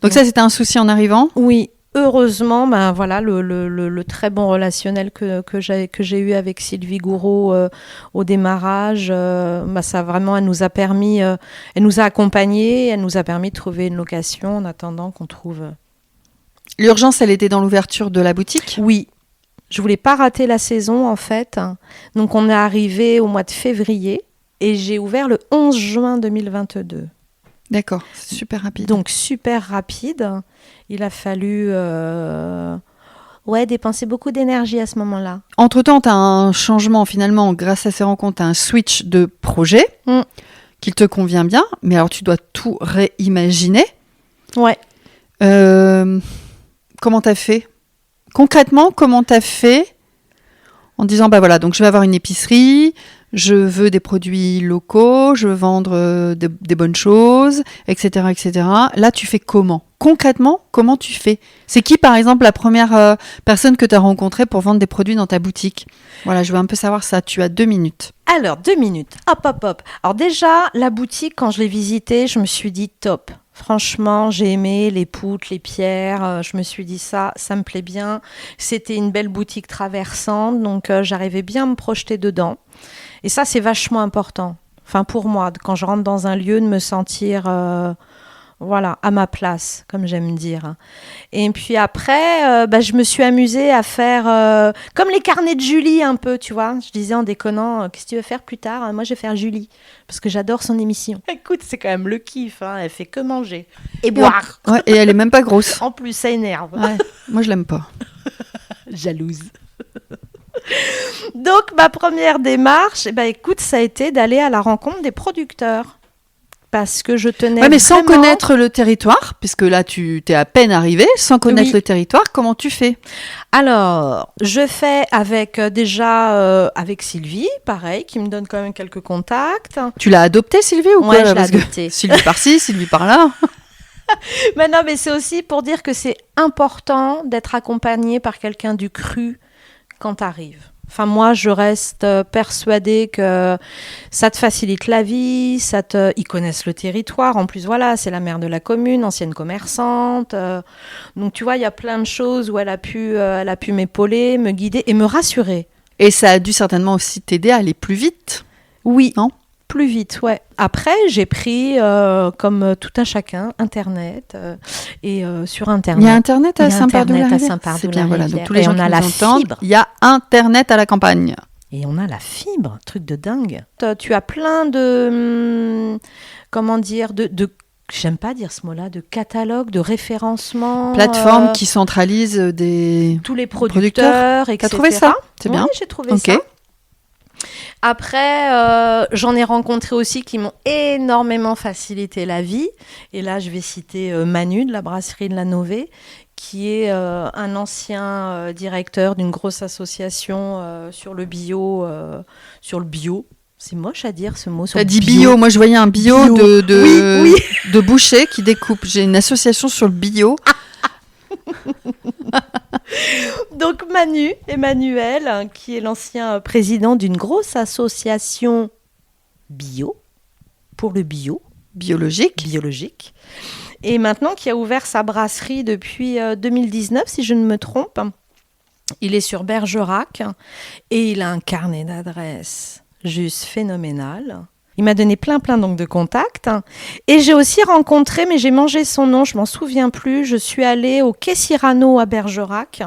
Donc ça, c'était un souci en arrivant? Oui. Heureusement, ben voilà, le très bon relationnel que j'ai eu avec Sylvie Gouraud au démarrage, ça vraiment, elle nous a accompagnés, elle nous a permis de trouver une location en attendant qu'on trouve. L'urgence, elle était dans l'ouverture de la boutique? Oui. Je voulais pas rater la saison, en fait. Donc, on est arrivé au mois de février et j'ai ouvert le 11 juin 2022. D'accord, c'est super rapide. Donc, super rapide. Il a fallu dépenser beaucoup d'énergie à ce moment-là. Entre-temps, tu as un changement, finalement, grâce à ces rencontres, tu as un switch de projet qui te convient bien, mais alors tu dois tout réimaginer. Ouais. Comment tu as fait? Concrètement, comment tu as fait en disant, bah voilà, donc je vais avoir une épicerie, je veux des produits locaux, je veux vendre des bonnes choses, etc., etc. Là, tu fais comment? Concrètement, comment tu fais? C'est qui, par exemple, la première personne que tu as rencontrée pour vendre des produits dans ta boutique? Voilà, je veux un peu savoir ça. Tu as 2 minutes. Alors, 2 minutes. Hop. Alors déjà, la boutique, quand je l'ai visitée, je me suis dit top. Franchement, j'ai aimé les poutres, les pierres. Je me suis dit ça me plaît bien. C'était une belle boutique traversante, donc j'arrivais bien à me projeter dedans. Et ça, c'est vachement important. Enfin, pour moi, quand je rentre dans un lieu, de me sentir Voilà, à ma place, comme j'aime dire. Et puis après, je me suis amusée à faire comme les carnets de Julie un peu, tu vois. Je disais en déconnant, qu'est-ce que tu veux faire plus tard? Moi, je vais faire Julie, parce que j'adore son émission. Écoute, c'est quand même le kiff, hein. Elle fait que manger et boire. Ouais, et elle est même pas grosse. En plus, ça énerve. Ouais, moi, je l'aime pas. Jalouse. Donc, ma première démarche, écoute, ça a été d'aller à la rencontre des producteurs. Parce que je tenais mais sans vraiment... connaître le territoire, puisque là, tu t'es à peine arrivé, sans connaître le territoire, comment tu fais? Alors, je fais avec avec Sylvie, pareil, qui me donne quand même quelques contacts. Tu l'as adoptée, Sylvie, ou quoi? Ouais, je l'ai adoptée. Sylvie par-ci, Sylvie par-là. Mais non, mais c'est aussi pour dire que c'est important d'être accompagné par quelqu'un du cru quand t'arrives. Enfin, moi, je reste persuadée que ça te facilite la vie, ils connaissent le territoire. En plus, voilà, c'est la mère de la commune, ancienne commerçante. Donc, tu vois, il y a plein de choses où elle a pu m'épauler, me guider et me rassurer. Et ça a dû certainement aussi t'aider à aller plus vite. Oui. Non ? Plus vite, ouais. Après, j'ai pris, comme tout un chacun, Internet. Et sur Internet... Il y a Internet à Saint-Père-de-la-Rivière. C'est bien, voilà. Donc, tous les les gens on a qui la nous entendent, fibre. il y a Internet à la campagne. Et on a la fibre, truc de dingue. Tu as plein de... comment dire j'aime pas dire ce mot-là, de catalogues, de référencement. Plateforme qui centralise tous les producteurs, etc. T'as trouvé ça? C'est bien. Oui, j'ai trouvé ça. Après, j'en ai rencontré aussi qui m'ont énormément facilité la vie. Et là, je vais citer Manu de la brasserie de la Nové, qui est un ancien directeur d'une grosse association sur le bio. C'est moche à dire ce mot. T'as dit bio. Moi, je voyais un bio. Oui. De boucher qui découpe. J'ai une association sur le bio. Donc Manu, Emmanuel, qui est l'ancien président d'une grosse association bio, pour le bio. Biologique. Et maintenant qui a ouvert sa brasserie depuis 2019, si je ne me trompe. Il est sur Bergerac et il a un carnet d'adresses juste phénoménal. Il m'a donné plein donc de contacts. Et j'ai aussi rencontré, mais j'ai mangé son nom, je m'en souviens plus. Je suis allée au Quai Cyrano à Bergerac.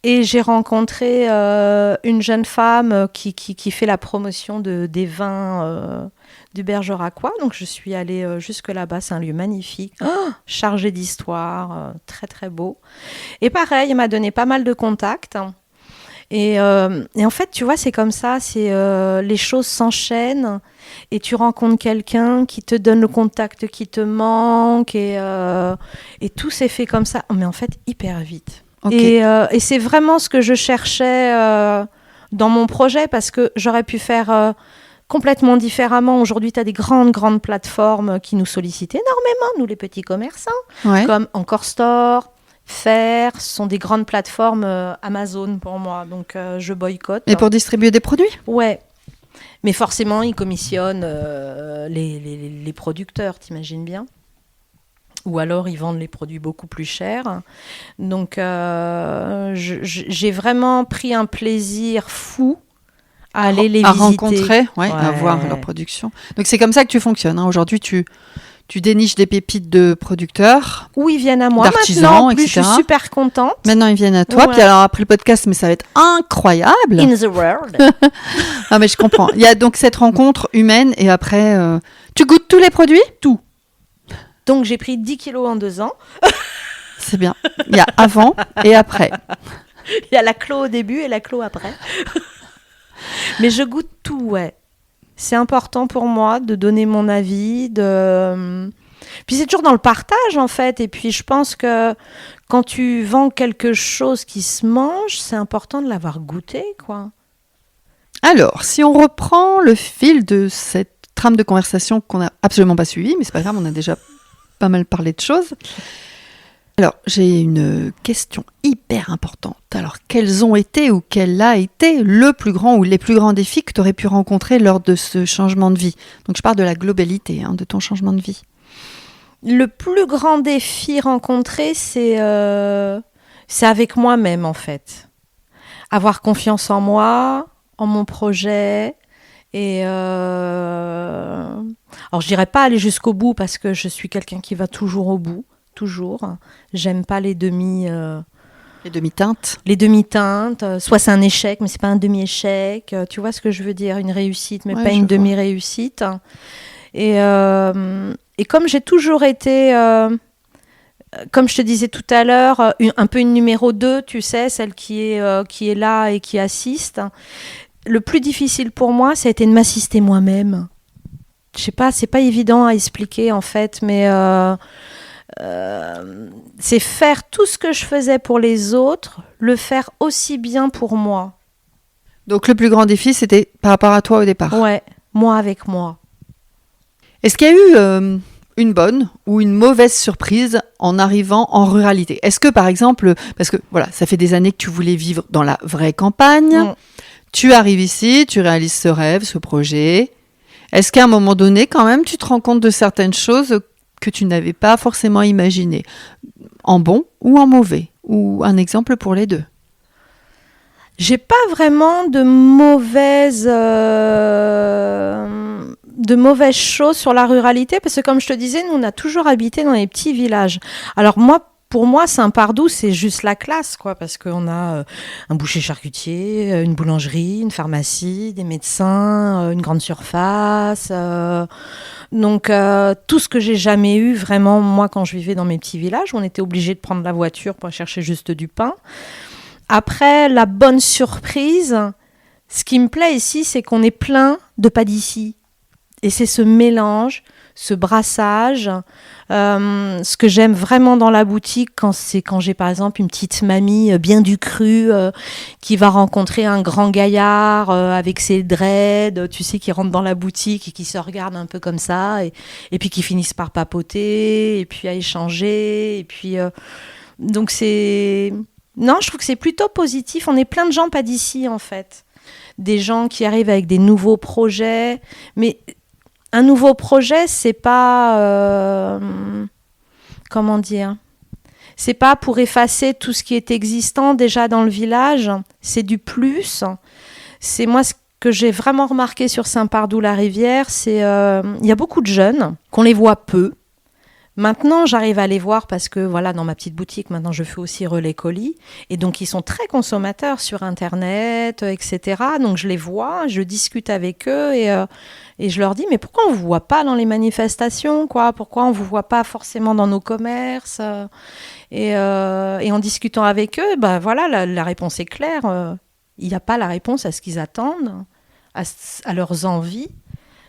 Et j'ai rencontré une jeune femme qui fait la promotion des vins du Bergeracois. Donc je suis allée jusque là-bas. C'est un lieu magnifique, chargé d'histoire, très très beau. Et pareil, elle m'a donné pas mal de contacts. Et en fait, tu vois, c'est comme ça, les choses s'enchaînent et tu rencontres quelqu'un qui te donne le contact qui te manque et tout s'est fait comme ça, mais en fait hyper vite. Okay. Et c'est vraiment ce que je cherchais dans mon projet parce que j'aurais pu faire complètement différemment. Aujourd'hui, tu as des grandes plateformes qui nous sollicitent énormément, nous les petits commerçants, comme Encore Store, Faire, ce sont des grandes plateformes Amazon pour moi, donc je boycotte. Et pour distribuer des produits ? Ouais, mais forcément, ils commissionnent les producteurs, t'imagines bien ? Ou alors, ils vendent les produits beaucoup plus chers. Donc, j'ai vraiment pris un plaisir fou à aller les visiter. À rencontrer, à voir leur production. Donc, c'est comme ça que tu fonctionnes. Hein. Aujourd'hui, tu déniches des pépites de producteurs. Ou ils viennent à moi. D'artisans, maintenant, en plus, etc. je suis super contente. Maintenant, ils viennent à toi. Ouais. Puis alors, après le podcast, mais ça va être incroyable. In the world. Ah, mais je comprends. Il y a donc cette rencontre humaine et après, tu goûtes tous les produits ? Tout. Donc, j'ai pris 10 kilos en 2 ans. C'est bien. Il y a avant et après. Il y a la clo au début et la clo après. Mais je goûte tout, ouais. C'est important pour moi de donner mon avis. Puis c'est toujours dans le partage, en fait. Et puis, je pense que quand tu vends quelque chose qui se mange, c'est important de l'avoir goûté, quoi. Alors, si on reprend le fil de cette trame de conversation qu'on n'a absolument pas suivie, mais c'est pas grave, on a déjà pas mal parlé de choses. Alors, j'ai une question hyper importante. Alors, quels ont été ou quel a été le plus grand ou les plus grands défis que tu aurais pu rencontrer lors de ce changement de vie ? Donc, je parle de la globalité de ton changement de vie. Le plus grand défi rencontré, c'est avec moi-même, en fait. Avoir confiance en moi, en mon projet. Et alors Alors je dirais pas aller jusqu'au bout parce que je suis quelqu'un qui va toujours au bout, toujours. J'aime pas les demi-teintes. Les demi-teintes, soit c'est un échec, mais c'est pas un demi-échec. Tu vois ce que je veux dire? Une réussite, mais pas une demi-réussite. Et comme j'ai toujours été, comme je te disais tout à l'heure, un peu une numéro 2, tu sais, celle qui est là et qui assiste. Le plus difficile pour moi, ça a été de m'assister moi-même. Je sais pas, c'est pas évident à expliquer en fait, mais c'est faire tout ce que je faisais pour les autres, le faire aussi bien pour moi. Donc le plus grand défi, c'était par rapport à toi au départ. Ouais, moi avec moi. Est-ce qu'il y a eu une bonne ou une mauvaise surprise en arrivant en ruralité? Est-ce que par exemple, parce que voilà, ça fait des années que tu voulais vivre dans la vraie campagne, tu arrives ici, tu réalises ce rêve, ce projet. Est-ce qu'à un moment donné, quand même, tu te rends compte de certaines choses que tu n'avais pas forcément imaginées, en bon ou en mauvais? Ou un exemple pour les deux? J'ai pas vraiment de mauvaises choses sur la ruralité, parce que comme je te disais, nous, on a toujours habité dans les petits villages. Alors pour moi, Saint-Pardoux, c'est juste la classe, quoi, parce qu'on a un boucher charcutier, une boulangerie, une pharmacie, des médecins, une grande surface. Donc, tout ce que j'ai jamais eu, vraiment, moi, quand je vivais dans mes petits villages, on était obligé de prendre la voiture pour chercher juste du pain. Après, la bonne surprise, ce qui me plaît ici, c'est qu'on est plein de pas d'ici. Et c'est ce mélange, ce brassage. Ce que j'aime vraiment dans la boutique, quand j'ai par exemple une petite mamie bien du cru qui va rencontrer un grand gaillard avec ses dreads, tu sais, qui rentre dans la boutique et qui se regarde un peu comme ça, et puis qui finissent par papoter, et puis à échanger, et puis donc c'est... Non, je trouve que c'est plutôt positif. On est plein de gens pas d'ici, en fait. Des gens qui arrivent avec des nouveaux projets. Mais un nouveau projet, c'est pas... comment dire ? C'est pas pour effacer tout ce qui est existant déjà dans le village. C'est du plus. C'est moi ce que j'ai vraiment remarqué sur Saint-Pardoux-la-Rivière, c'est il y a beaucoup de jeunes, qu'on les voit peu. Maintenant, j'arrive à les voir parce que, voilà, dans ma petite boutique, maintenant, je fais aussi relais colis. Et donc, ils sont très consommateurs sur Internet, etc. Donc, je les vois, je discute avec eux et je leur dis, mais pourquoi on ne vous voit pas dans les manifestations, quoi ? Pourquoi on ne vous voit pas forcément dans nos commerces ? Et en discutant avec eux, bah, voilà, la réponse est claire. Il n'y a pas la réponse à ce qu'ils attendent, à leurs envies.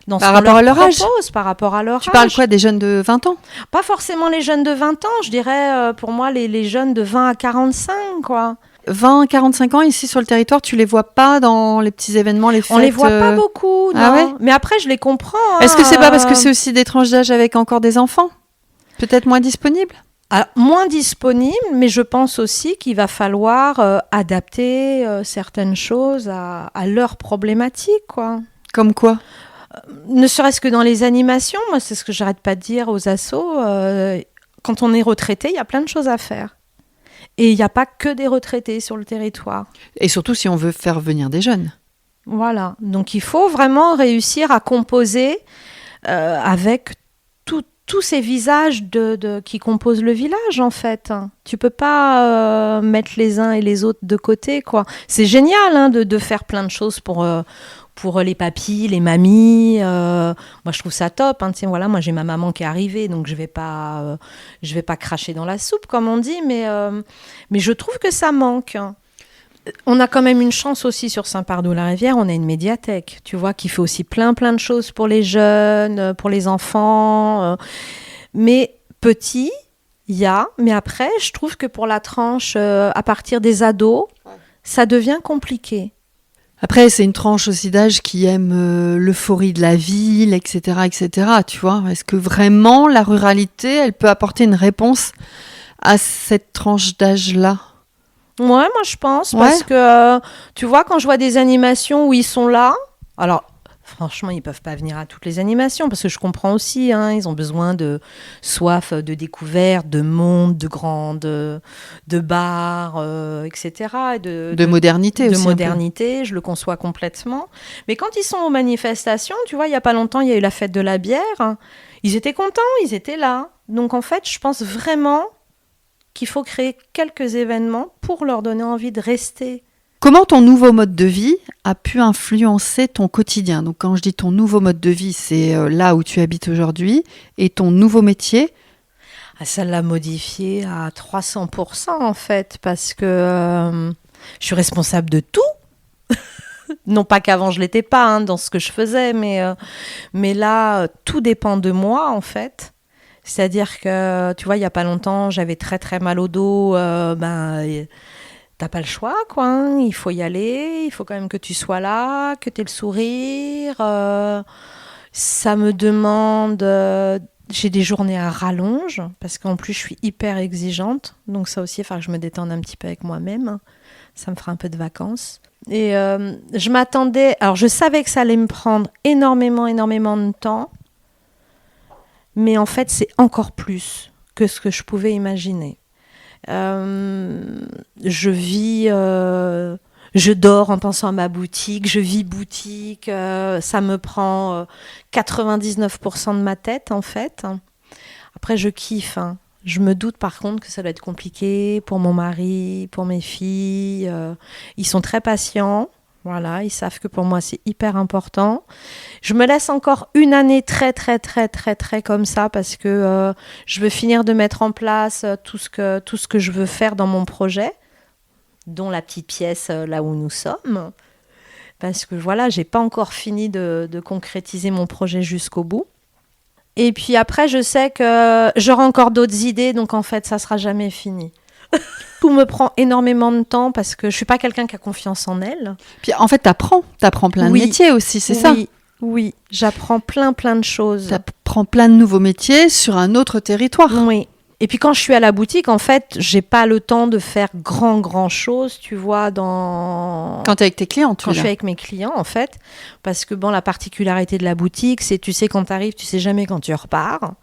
Par rapport à leur âge. Par rapport à leur âge. Tu parles quoi, des jeunes de 20 ans ? Pas forcément les jeunes de 20 ans, je dirais pour moi les jeunes de 20 à 45, quoi. 20 à 45 ans, ici sur le territoire, tu les vois pas dans les petits événements, les fêtes? On les voit pas beaucoup, non. Ah ouais ? Mais après, je les comprends. Est-ce que c'est pas parce que c'est aussi des tranches d'âge avec encore des enfants ? Peut-être moins disponibles ? Alors, moins disponibles, mais je pense aussi qu'il va falloir adapter certaines choses à leurs problématiques, quoi. Comme quoi ? Ne serait-ce que dans les animations, moi c'est ce que j'arrête pas de dire aux assos, quand on est retraité, il y a plein de choses à faire. Et il n'y a pas que des retraités sur le territoire. Et surtout si on veut faire venir des jeunes. Voilà, donc il faut vraiment réussir à composer avec tous ces visages qui composent le village en fait. Tu peux pas mettre les uns et les autres de côté, quoi. C'est génial hein, de faire plein de choses pour les papis, les mamies. Moi, je trouve ça top. Hein. Tiens, voilà, moi, j'ai ma maman qui est arrivée, donc je vais pas cracher dans la soupe, comme on dit, mais je trouve que ça manque. On a quand même une chance aussi sur Saint-Pardoux-la-Rivière, on a une médiathèque, tu vois, qui fait aussi plein de choses pour les jeunes, pour les enfants. Mais petit, il y a, mais après, je trouve que pour la tranche à partir des ados, ça devient compliqué. Après, c'est une tranche aussi d'âge qui aime l'euphorie de la ville, etc., etc., tu vois. Est-ce que vraiment la ruralité, elle peut apporter une réponse à cette tranche d'âge-là ? Ouais, moi je pense, parce que tu vois, quand je vois des animations où ils sont là, alors franchement, ils peuvent pas venir à toutes les animations parce que je comprends aussi, hein, ils ont besoin de soif, de découverte, de monde, de bars, etc. Et De modernité de aussi. modernité, je le conçois complètement. Mais quand ils sont aux manifestations, tu vois, il y a pas longtemps, il y a eu la fête de la bière. Hein, ils étaient contents, ils étaient là. Donc en fait, je pense vraiment qu'il faut créer quelques événements pour leur donner envie de rester. Comment ton nouveau mode de vie a pu influencer ton quotidien? Donc quand je dis ton nouveau mode de vie, c'est là où tu habites aujourd'hui et ton nouveau métier. Ah, ça l'a modifié à 300% en fait, parce que je suis responsable de tout. Non pas qu'avant je l'étais pas hein, dans ce que je faisais, mais là, tout dépend de moi en fait. C'est-à-dire que, tu vois, il y a pas longtemps, j'avais très très mal au dos, t'as pas le choix, quoi. Hein. Il faut y aller, il faut quand même que tu sois là, que tu aies le sourire. Ça me demande... j'ai des journées à rallonge, parce qu'en plus, je suis hyper exigeante. Donc ça aussi, il faut que je me détende un petit peu avec moi-même. Ça me fera un peu de vacances. Et je m'attendais... Alors, je savais que ça allait me prendre énormément de temps. Mais en fait, c'est encore plus que ce que je pouvais imaginer. Je dors en pensant à ma boutique, je vis boutique, ça me prend 99% de ma tête en fait. Après je kiffe, hein. Je me doute par contre que ça doit être compliqué pour mon mari, pour mes filles. Ils sont très patients. Voilà, ils savent que pour moi, c'est hyper important. Je me laisse encore une année très comme ça parce que je veux finir de mettre en place tout ce que je veux faire dans mon projet, dont la petite pièce là où nous sommes. Parce que voilà, j'ai pas encore fini de concrétiser mon projet jusqu'au bout. Et puis après, je sais que j'aurai encore d'autres idées, donc en fait, ça sera jamais fini. Tout me prend énormément de temps parce que je suis pas quelqu'un qui a confiance en elle. Puis en fait, t'apprends plein de métiers aussi, c'est ça? Oui, j'apprends plein de choses. T'apprends plein de nouveaux métiers sur un autre territoire. Oui. Et puis quand je suis à la boutique, en fait, j'ai pas le temps de faire grand chose, tu vois, Quand t'es avec tes clients, quand je suis avec mes clients, en fait, parce que bon, la particularité de la boutique, c'est tu sais quand t'arrives, tu sais jamais quand tu repars.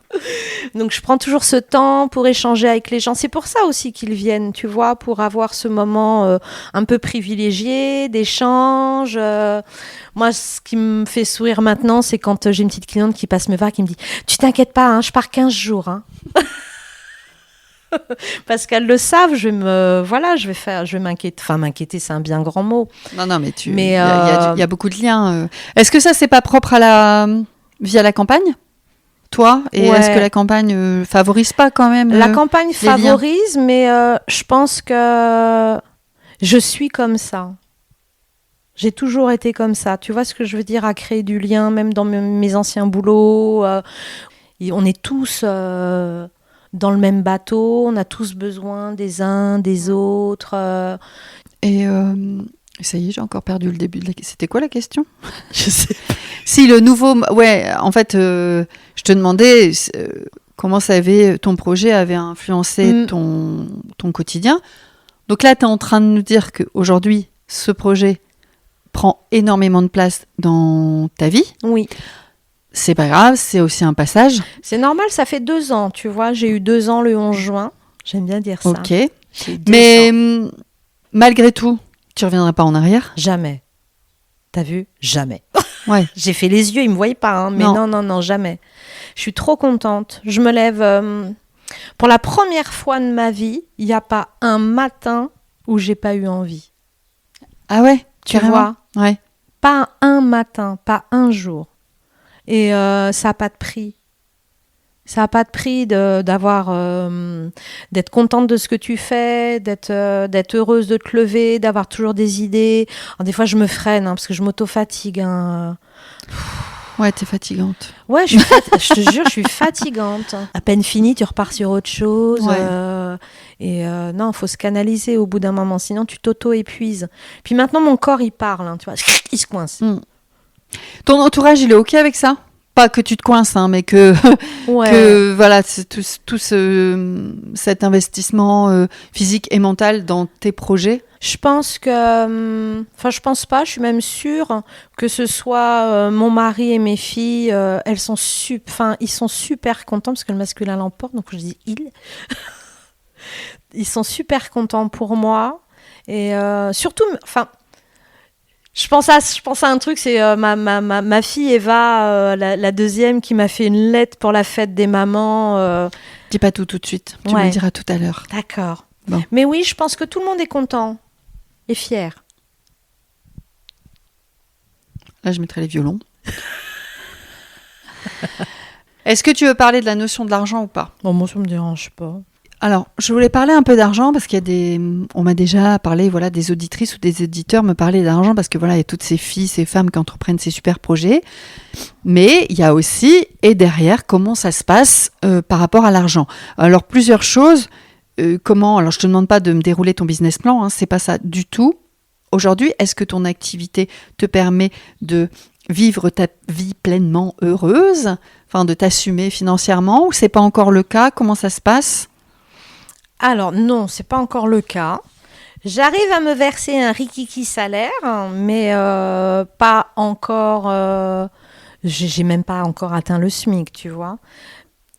Donc je prends toujours ce temps pour échanger avec les gens. C'est pour ça aussi qu'ils viennent, tu vois, pour avoir ce moment un peu privilégié d'échange. Moi, ce qui me fait sourire maintenant, c'est quand j'ai une petite cliente qui passe me voir, qui me dit « Tu t'inquiètes pas, hein, je pars 15 jours. Hein. » Parce qu'elles le savent, je vais m'inquiéter. Enfin, m'inquiéter, c'est un bien grand mot. Non, mais il y a beaucoup de liens. Est-ce que ça, c'est pas propre à la vie à la campagne, toi? Et est-ce que la campagne favorise pas quand même La campagne favorise, mais je pense que je suis comme ça. J'ai toujours été comme ça. Tu vois ce que je veux dire, à créer du lien, même dans mes anciens boulots. On est tous... dans le même bateau, on a tous besoin des uns, des autres. Et ça y est, j'ai encore perdu le début de la question. C'était quoi la question? Je sais pas. Si le nouveau... Ouais, en fait, je te demandais comment ton projet avait influencé ton quotidien. Donc là, tu es en train de nous dire qu'aujourd'hui, ce projet prend énormément de place dans ta vie. Oui. C'est pas grave, c'est aussi un passage. C'est normal, ça fait 2 ans, tu vois. J'ai eu 2 ans le 11 juin. J'aime bien dire ça. Ok. Mais malgré tout, tu reviendras pas en arrière? Jamais. T'as vu? Jamais. Ouais. J'ai fait les yeux, ils me voyaient pas, hein, mais non, jamais. Je suis trop contente. Je me lève... pour la première fois de ma vie, il n'y a pas un matin où j'ai pas eu envie. Ah ouais? Tu vois? Ouais. Pas un matin, pas un jour. Et ça n'a pas de prix. Ça n'a pas de prix d'être contente de ce que tu fais, d'être heureuse de te lever, d'avoir toujours des idées. Alors, des fois, je me freine parce que je m'auto-fatigue. Hein. Ouais, t'es fatigante. Ouais, je te jure, je suis fatigante. À peine fini, tu repars sur autre chose. Ouais. Non, il faut se canaliser au bout d'un moment, sinon tu t'auto-épuises. Puis maintenant, mon corps, il parle. Hein, tu vois, il se coince. Ton entourage, il est OK avec ça? Pas que tu te coinces, hein, mais que voilà, c'est tout cet investissement physique et mental dans tes projets. Je pense que, je pense pas, je suis même sûre que ce soit mon mari et mes filles, ils sont super contents parce que le masculin l'emporte, donc je dis ils. Ils sont super contents pour moi et surtout, je pense à un truc, c'est ma fille Eva, la deuxième, qui m'a fait une lettre pour la fête des mamans. Dis pas tout de suite, tu me le diras tout à l'heure. D'accord. Bon. Mais oui, je pense que tout le monde est content et fier. Là, je mettrai les violons. Est-ce que tu veux parler de la notion de l'argent ou pas ? Bon, moi, ça me dérange pas. Alors, je voulais parler un peu d'argent parce on m'a déjà parlé, voilà, des auditrices ou des éditeurs me parlaient d'argent parce que voilà, il y a toutes ces filles, ces femmes qui entreprennent ces super projets. Mais il y a aussi, et derrière, comment ça se passe par rapport à l'argent. Alors, plusieurs choses. Alors, je te demande pas de me dérouler ton business plan, hein, c'est pas ça du tout. Aujourd'hui, est-ce que ton activité te permet de vivre ta vie pleinement heureuse, de t'assumer financièrement, ou c'est pas encore le cas ? Comment ça se passe ? Alors non, c'est pas encore le cas. J'arrive à me verser un rikiki salaire, mais pas encore. J'ai même pas encore atteint le SMIC, tu vois.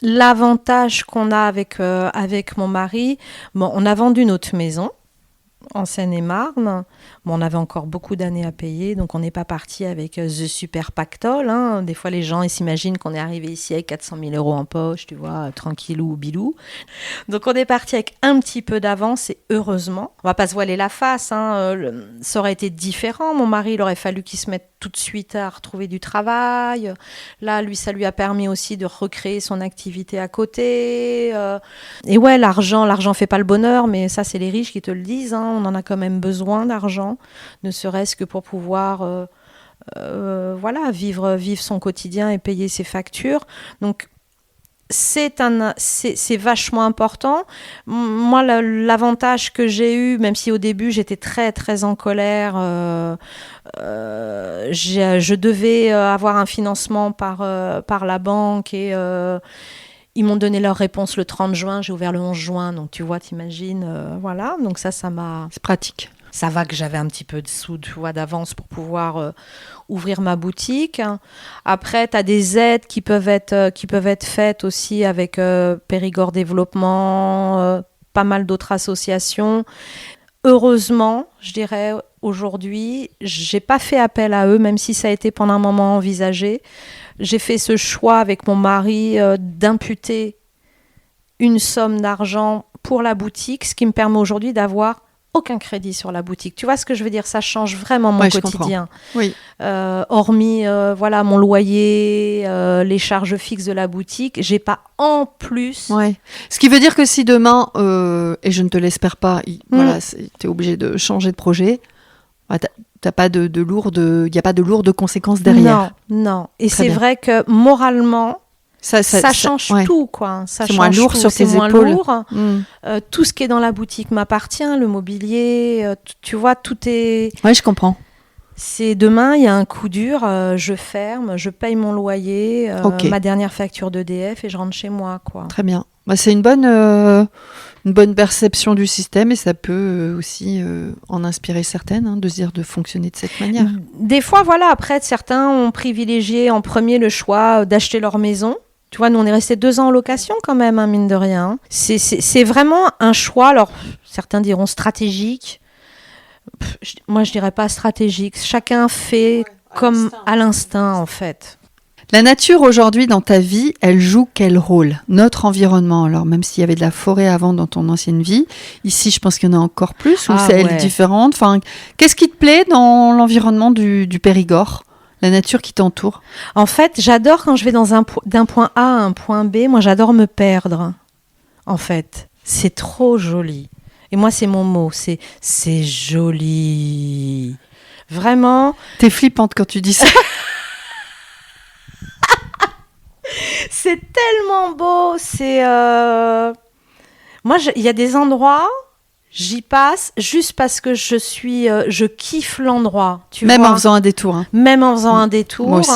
L'avantage qu'on a avec mon mari, on a vendu notre maison en Seine-et-Marne. On avait encore beaucoup d'années à payer, donc on n'est pas parti avec the super pactole. Hein. Des fois, les gens ils s'imaginent qu'on est arrivé ici avec 400 000 € en poche, tu vois, tranquillou, bilou. Donc on est parti avec un petit peu d'avance et heureusement, on va pas se voiler la face. Hein, ça aurait été différent. Mon mari, il aurait fallu qu'il se mette tout de suite à retrouver du travail. Là, lui, ça lui a permis aussi de recréer son activité à côté. Et ouais, l'argent fait pas le bonheur, mais ça, c'est les riches qui te le disent. Hein. On en a quand même besoin d'argent, ne serait-ce que pour pouvoir vivre son quotidien et payer ses factures. Donc, c'est vachement important. Moi, l'avantage que j'ai eu, même si au début j'étais très très en colère, je devais avoir un financement par la banque et ils m'ont donné leur réponse le 30 juin, j'ai ouvert le 11 juin, donc tu vois, t'imagines, voilà, donc ça m'a... C'est pratique. Ça va que j'avais un petit peu de sous, tu vois, d'avance pour pouvoir ouvrir ma boutique. Après, tu as des aides qui peuvent être faites aussi avec Périgord Développement, pas mal d'autres associations. Heureusement, je dirais, aujourd'hui, j'ai pas fait appel à eux, même si ça a été pendant un moment envisagé. J'ai fait ce choix avec mon mari d'imputer une somme d'argent pour la boutique, ce qui me permet aujourd'hui d'avoir aucun crédit sur la boutique. Tu vois ce que je veux dire ? Ça change vraiment mon quotidien. Oui. Hormis mon loyer, les charges fixes de la boutique, j'ai pas en plus. Ouais. Ce qui veut dire que si demain, et je ne te l'espère pas, tu es obligé de changer de projet, t'as pas il n'y a pas de lourdes conséquences derrière. Non. Et c'est vrai que moralement, ça change tout, quoi. Ça c'est moins lourd tout. sur tes moins épaules. Lourd. Tout ce qui est dans la boutique m'appartient, le mobilier, tu vois, tout est... Oui, je comprends. C'est demain, il y a un coup dur, je ferme, je paye mon loyer, ma dernière facture d'EDF et je rentre chez moi, quoi. Très bien. C'est une bonne perception du système et ça peut aussi en inspirer certaines, de se dire de fonctionner de cette manière. Des fois, après, certains ont privilégié en premier le choix d'acheter leur maison. Tu vois, nous, on est restés 2 ans en location quand même, mine de rien. C'est vraiment un choix, alors certains diront stratégique. Moi, je dirais pas stratégique. Chacun fait comme à l'instinct, en fait. La nature aujourd'hui dans ta vie, elle joue quel rôle ? Notre environnement, alors même s'il y avait de la forêt avant dans ton ancienne vie, ici je pense qu'il y en a encore plus, ou elle est différente. Enfin, qu'est-ce qui te plaît dans l'environnement du Périgord ? La nature qui t'entoure ? En fait, j'adore quand je vais d'un point A à un point B, moi j'adore me perdre, en fait. C'est trop joli. Et moi, c'est mon mot, c'est joli. Vraiment. T'es flippante quand tu dis ça. C'est tellement beau. Moi, il y a des endroits, j'y passe juste parce que je kiffe l'endroit. Même en faisant un détour. Hein. Même en faisant un détour. Moi aussi.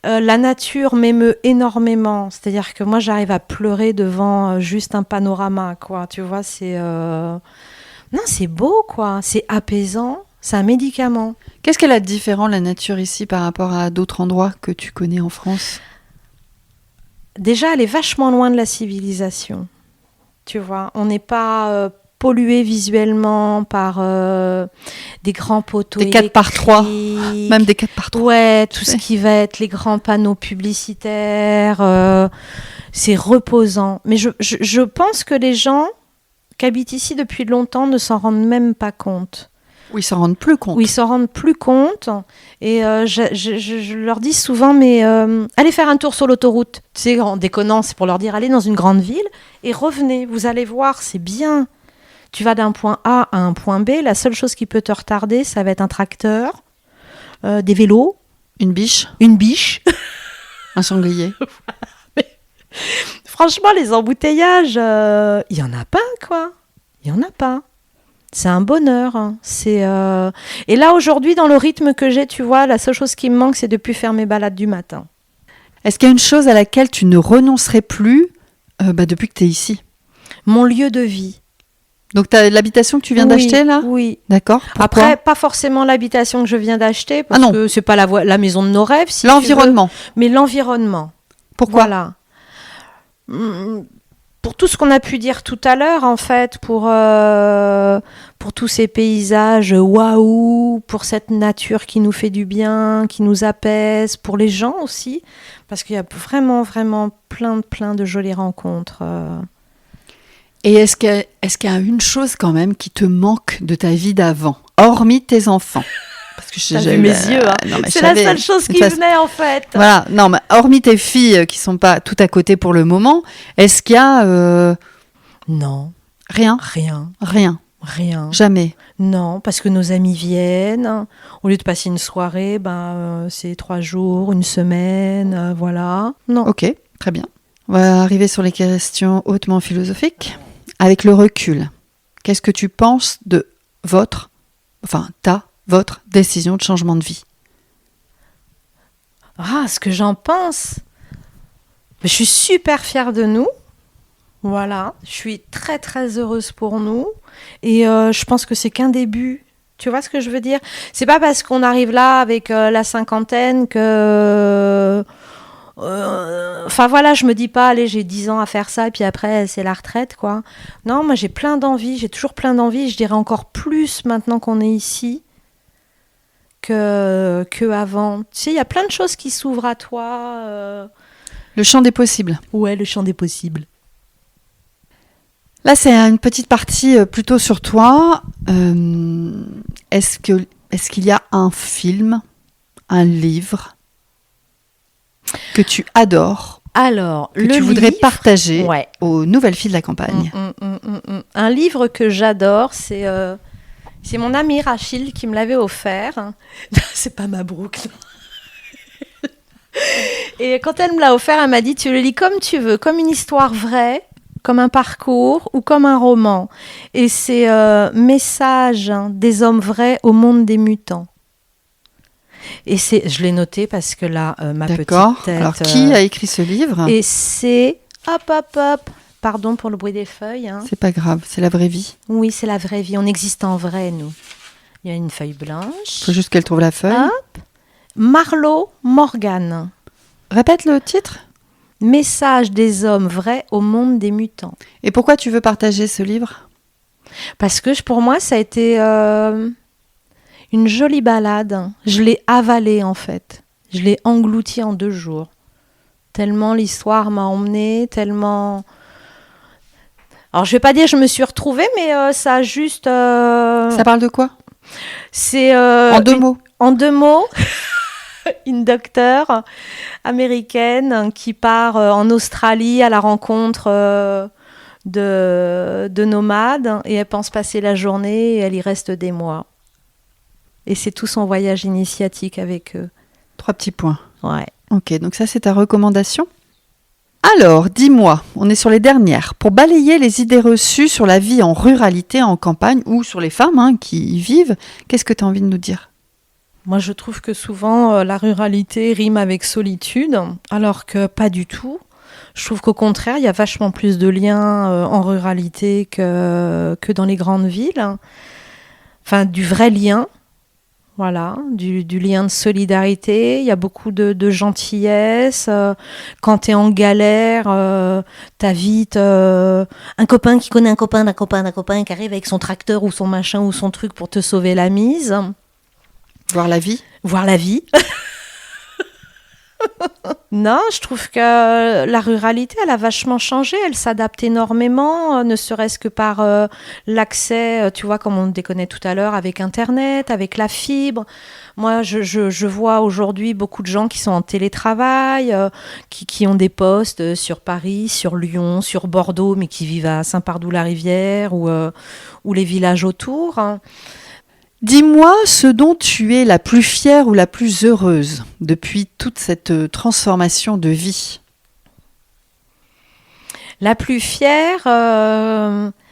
La nature m'émeut énormément. C'est-à-dire que moi, j'arrive à pleurer devant juste un panorama, quoi. Tu vois, Non, c'est beau, quoi. C'est apaisant. C'est un médicament. Qu'est-ce qu'elle a de différent, la nature ici, par rapport à d'autres endroits que tu connais en France? Déjà, elle est vachement loin de la civilisation. Tu vois, on n'est pas pollué visuellement par des grands poteaux Des 4x3, même des 4x3. Ouais, tout ce qui va être les grands panneaux publicitaires, c'est reposant. Mais je pense que les gens qui habitent ici depuis longtemps ne s'en rendent même pas compte. Oui, ils s'en rendent plus compte. Oui, ils s'en rendent plus compte. Et je leur dis souvent, mais allez faire un tour sur l'autoroute. Tu sais, en déconnant, c'est pour leur dire, allez dans une grande ville et revenez. Vous allez voir, c'est bien. Tu vas d'un point A à un point B. La seule chose qui peut te retarder, ça va être un tracteur, des vélos. Une biche. Une biche. Un sanglier. Franchement, les embouteillages, il n'y en a pas, quoi. Il n'y en a pas. C'est un bonheur. Et là, aujourd'hui, dans le rythme que j'ai, tu vois, la seule chose qui me manque, c'est de ne plus faire mes balades du matin. Est-ce qu'il y a une chose à laquelle tu ne renoncerais plus depuis que tu es ici? Mon lieu de vie. Donc, tu as l'habitation que tu viens d'acheter, là? Oui. D'accord. Pourquoi? Après, pas forcément l'habitation que je viens d'acheter, parce que c'est pas la maison de nos rêves. Si l'environnement. Mais l'environnement. Pourquoi? Voilà. Pour tout ce qu'on a pu dire tout à l'heure, en fait, pour tous ces paysages waouh, pour cette nature qui nous fait du bien, qui nous apaise, pour les gens aussi, parce qu'il y a vraiment, vraiment plein de jolies rencontres. Et est-ce qu'il y a une chose quand même qui te manque de ta vie d'avant, hormis tes enfants? Parce que j'ai vu mes yeux, hein. C'est la seule chose qui venait en fait. Voilà, non, mais hormis tes filles qui sont pas tout à côté pour le moment, est-ce qu'il y a Non. Rien. Jamais. Non, parce que nos amis viennent. Au lieu de passer une soirée, c'est 3 jours, une semaine, voilà. Non. Ok, très bien. On va arriver sur les questions hautement philosophiques. Avec le recul, qu'est-ce que tu penses de votre décision de changement de vie? Ce que j'en pense, je suis super fière de nous. Voilà, je suis très très heureuse pour nous. Et je pense que c'est qu'un début. Tu vois ce que je veux dire? C'est pas parce qu'on arrive là avec la cinquantaine que... je me dis pas, allez, j'ai 10 ans à faire ça, et puis après, c'est la retraite, quoi. Non, moi, j'ai plein d'envie, j'ai toujours plein d'envie, je dirais encore plus maintenant qu'on est ici que avant. Tu sais, il y a plein de choses qui s'ouvrent à toi. Le champ des possibles. Ouais, le champ des possibles. Là, c'est une petite partie plutôt sur toi. Est-ce qu'il y a un film, un livre que tu adores, que tu voudrais partager aux nouvelles filles de la campagne? Un livre que j'adore, c'est mon amie Rachel qui me l'avait offert. C'est pas Mabrouk. Et quand elle me l'a offert, elle m'a dit, tu le lis comme tu veux, comme une histoire vraie, comme un parcours ou comme un roman. Et c'est Message des hommes vrais au monde des mutants. Et je l'ai noté parce que là, ma petite tête... Alors, qui a écrit ce livre? Et c'est... Hop. Pardon pour le bruit des feuilles. Hein. C'est pas grave, c'est la vraie vie. Oui, c'est la vraie vie. On existe en vrai, nous. Il y a une feuille blanche. Il faut juste qu'elle trouve la feuille. Hop. Marlo Morgan. Répète le titre. Message des hommes vrais au monde des mutants. Et pourquoi tu veux partager ce livre? Parce que pour moi, ça a été une jolie balade. Je l'ai avalé, en fait. Je l'ai englouti en 2 jours. Tellement l'histoire m'a emmenée, tellement... Alors, je vais pas dire que je me suis retrouvée, mais ça a juste... Ça parle de quoi? C'est... en 2 mots. En 2 mots, une docteure américaine qui part en Australie à la rencontre de nomades, et elle pense passer la journée et elle y reste des mois. Et c'est tout son voyage initiatique avec eux. 3 petits points. Ouais. Ok, donc ça c'est ta recommandation. Alors, dis-moi, on est sur les dernières. Pour balayer les idées reçues sur la vie en ruralité, en campagne, ou sur les femmes qui y vivent, qu'est-ce que tu as envie de nous dire? Moi, je trouve que souvent, la ruralité rime avec solitude, alors que pas du tout. Je trouve qu'au contraire, il y a vachement plus de liens en ruralité que dans les grandes villes. Enfin, du vrai lien. Voilà, du lien de solidarité, il y a beaucoup de gentillesse. Quand tu es en galère, t'as vite un copain qui connaît un copain d'un copain d'un copain qui arrive avec son tracteur ou son machin ou son truc pour te sauver la mise. Voir la vie. Voir la vie. Non, je trouve que la ruralité, elle a vachement changé. Elle s'adapte énormément, ne serait-ce que par l'accès, tu vois, comme on déconnait tout à l'heure, avec Internet, avec la fibre. Moi, je vois aujourd'hui beaucoup de gens qui sont en télétravail, qui ont des postes sur Paris, sur Lyon, sur Bordeaux, mais qui vivent à Saint-Pardoux-la-Rivière ou les villages autour. Dis-moi ce dont tu es la plus fière ou la plus heureuse depuis toute cette transformation de vie. La plus fière,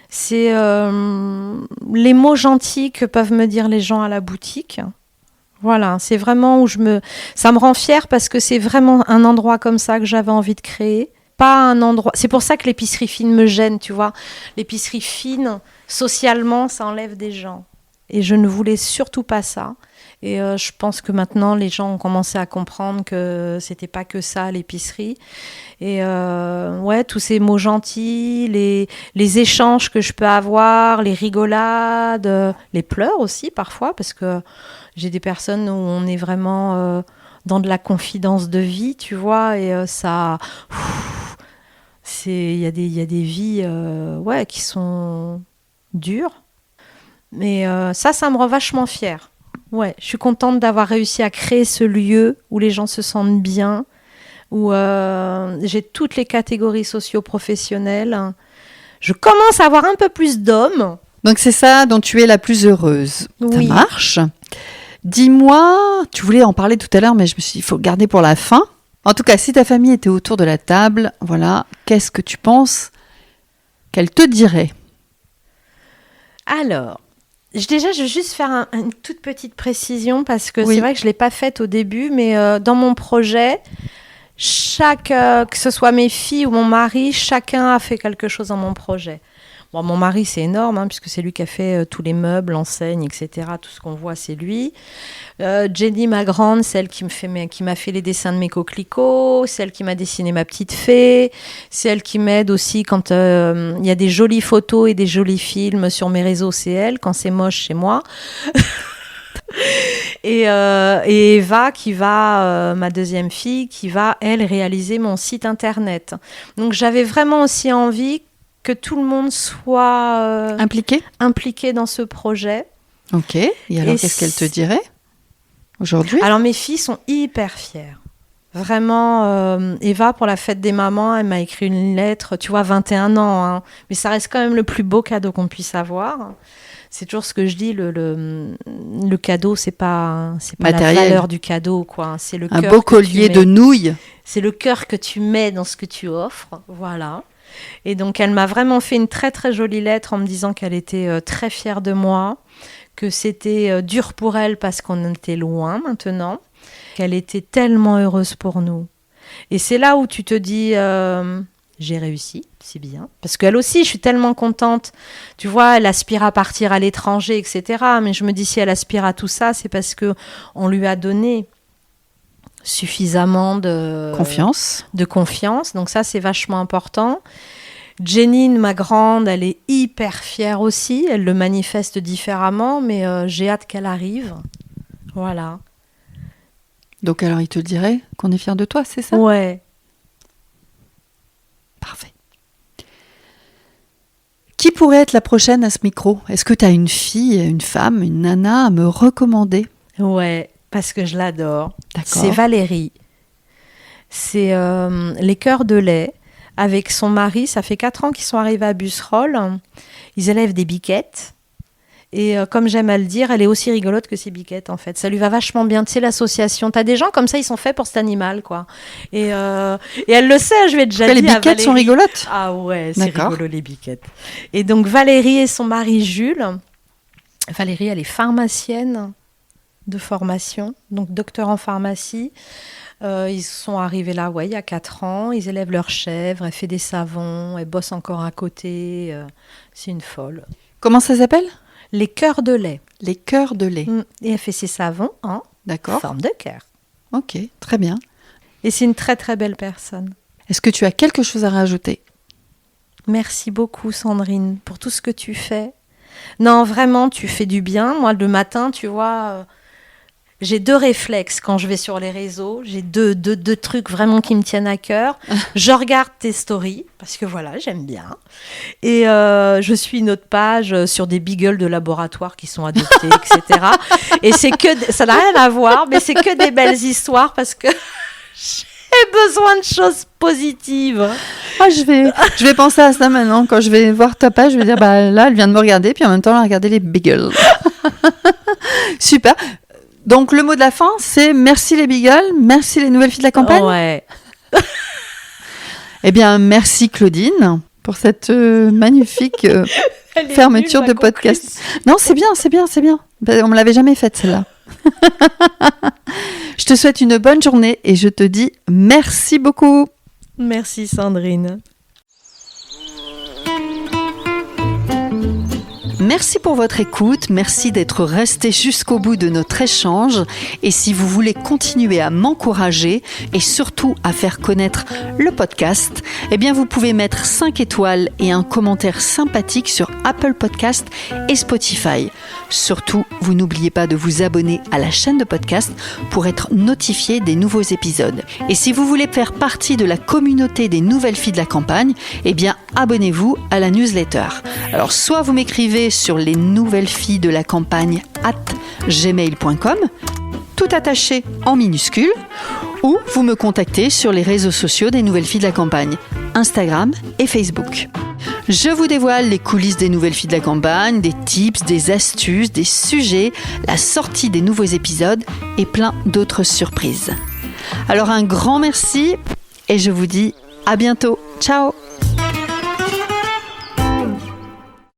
c'est les mots gentils que peuvent me dire les gens à la boutique. Voilà, c'est vraiment où ça me rend fière parce que c'est vraiment un endroit comme ça que j'avais envie de créer. Pas un endroit. C'est pour ça que l'épicerie fine me gêne, tu vois. L'épicerie fine, socialement, ça enlève des gens. Et je ne voulais surtout pas ça. Et je pense que maintenant, les gens ont commencé à comprendre que c'était pas que ça, l'épicerie. Et ouais, tous ces mots gentils, les échanges que je peux avoir, les rigolades, les pleurs aussi parfois, parce que j'ai des personnes où on est vraiment dans de la confidence de vie, tu vois, et ça... Il y a des vies ouais, qui sont dures. Mais ça me rend vachement fière. Ouais, je suis contente d'avoir réussi à créer ce lieu où les gens se sentent bien, où j'ai toutes les catégories socio-professionnelles. Je commence à avoir un peu plus d'hommes. Donc c'est ça dont tu es la plus heureuse. Oui. Ça marche. Dis-moi, tu voulais en parler tout à l'heure, mais je me suis dit, il faut le garder pour la fin. En tout cas, si ta famille était autour de la table, voilà, qu'est-ce que tu penses qu'elle te dirait ? Alors, déjà, je veux juste faire une toute petite précision parce que c'est vrai que je ne l'ai pas faite au début, mais dans mon projet, que ce soit mes filles ou mon mari, chacun a fait quelque chose dans mon projet. Bon, mon mari, c'est énorme, hein, puisque c'est lui qui a fait tous les meubles, l'enseigne, etc. Tout ce qu'on voit, c'est lui. Jenny, ma grande, celle qui m'a fait les dessins de mes coquelicots, celle qui m'a dessiné ma petite fée, celle qui m'aide aussi quand il y a des jolies photos et des jolis films sur mes réseaux, c'est elle. Quand c'est moche, c'est moi. Et Eva, ma deuxième fille, qui va, elle, réaliser mon site internet. Donc, j'avais vraiment aussi envie que tout le monde soit impliqué dans ce projet. Ok. Et alors, qu'est-ce qu'elle te dirait aujourd'hui ? Alors, mes filles sont hyper fières. Vraiment, Eva, pour la fête des mamans, elle m'a écrit une lettre, tu vois, 21 ans, hein, mais ça reste quand même le plus beau cadeau qu'on puisse avoir. C'est toujours ce que je dis, le cadeau, c'est pas la valeur du cadeau, quoi. C'est le un cœur beau collier de nouilles. C'est le cœur que tu mets dans ce que tu offres, voilà. Et donc, elle m'a vraiment fait une très, très jolie lettre en me disant qu'elle était très fière de moi, que c'était dur pour elle parce qu'on était loin maintenant, qu'elle était tellement heureuse pour nous. Et c'est là où tu te dis, j'ai réussi, c'est bien. Parce qu'elle aussi, je suis tellement contente. Tu vois, elle aspire à partir à l'étranger, etc. Mais je me dis, si elle aspire à tout ça, c'est parce qu'on lui a donné suffisamment de confiance. Donc ça, c'est vachement important. Jenine, ma grande, elle est hyper fière aussi. Elle le manifeste différemment, mais j'ai hâte qu'elle arrive. Voilà. Donc alors, il te dirait qu'on est fiers de toi, c'est ça ? Ouais. Parfait. Qui pourrait être la prochaine à ce micro ? Est-ce que tu as une fille, une femme, une nana à me recommander ? Ouais, parce que je l'adore. D'accord. C'est Valérie. C'est les cœurs de lait. Avec son mari, ça fait 4 ans qu'ils sont arrivés à Busserolles. Ils élèvent des biquettes. Et comme j'aime à le dire, elle est aussi rigolote que ses biquettes, en fait. Ça lui va vachement bien. Tu sais, l'association. T'as des gens comme ça, ils sont faits pour cet animal, quoi. Et elle le sait, je vais déjà dire. Les biquettes sont rigolotes ? Ah ouais, c'est rigolo, les biquettes. Et donc, Valérie et son mari Jules. Valérie, elle est pharmacienne de formation, donc docteur en pharmacie. Ils sont arrivés là, il y a 4 ans. Ils élèvent leurs chèvres, elle fait des savons, elle bosse encore à côté. C'est une folle. Comment ça s'appelle ? Les cœurs de lait. Les cœurs de lait. Et elle fait ses savons en forme de cœur. Ok, très bien. Et c'est une très très belle personne. Est-ce que tu as quelque chose à rajouter ? Merci beaucoup Sandrine pour tout ce que tu fais. Non, vraiment, tu fais du bien. Moi, le matin, tu vois, j'ai 2 réflexes quand je vais sur les réseaux. J'ai deux trucs vraiment qui me tiennent à cœur. Je regarde tes stories, parce que voilà, j'aime bien. Et je suis une autre page sur des beagles de laboratoire qui sont adoptés, etc. Et ça n'a rien à voir, mais c'est que des belles histoires, parce que j'ai besoin de choses positives. Ah, je vais penser à ça maintenant. Quand je vais voir ta page, je vais dire, là, elle vient de me regarder, puis en même temps, elle a regardé les beagles. Super. Donc, le mot de la fin, c'est merci les beagles, merci les nouvelles filles de la campagne. Ouais. Eh bien, merci Claudine pour cette magnifique fermeture de podcast. Non, c'est bien. On me l'avait jamais faite, celle-là. Je te souhaite une bonne journée et je te dis merci beaucoup. Merci Sandrine. Merci pour votre écoute, merci d'être resté jusqu'au bout de notre échange et si vous voulez continuer à m'encourager et surtout à faire connaître le podcast, eh bien vous pouvez mettre 5 étoiles et un commentaire sympathique sur Apple Podcast et Spotify. Surtout, vous n'oubliez pas de vous abonner à la chaîne de podcast pour être notifié des nouveaux épisodes. Et si vous voulez faire partie de la communauté des nouvelles filles de la campagne, eh bien abonnez-vous à la newsletter. Alors soit vous m'écrivez sur les nouvelles filles de la campagne @gmail.com, tout attaché en minuscules, ou vous me contactez sur les réseaux sociaux des nouvelles filles de la campagne, Instagram et Facebook. Je vous dévoile les coulisses des nouvelles filles de la campagne, des tips, des astuces, des sujets, la sortie des nouveaux épisodes et plein d'autres surprises. Alors un grand merci et je vous dis à bientôt. Ciao!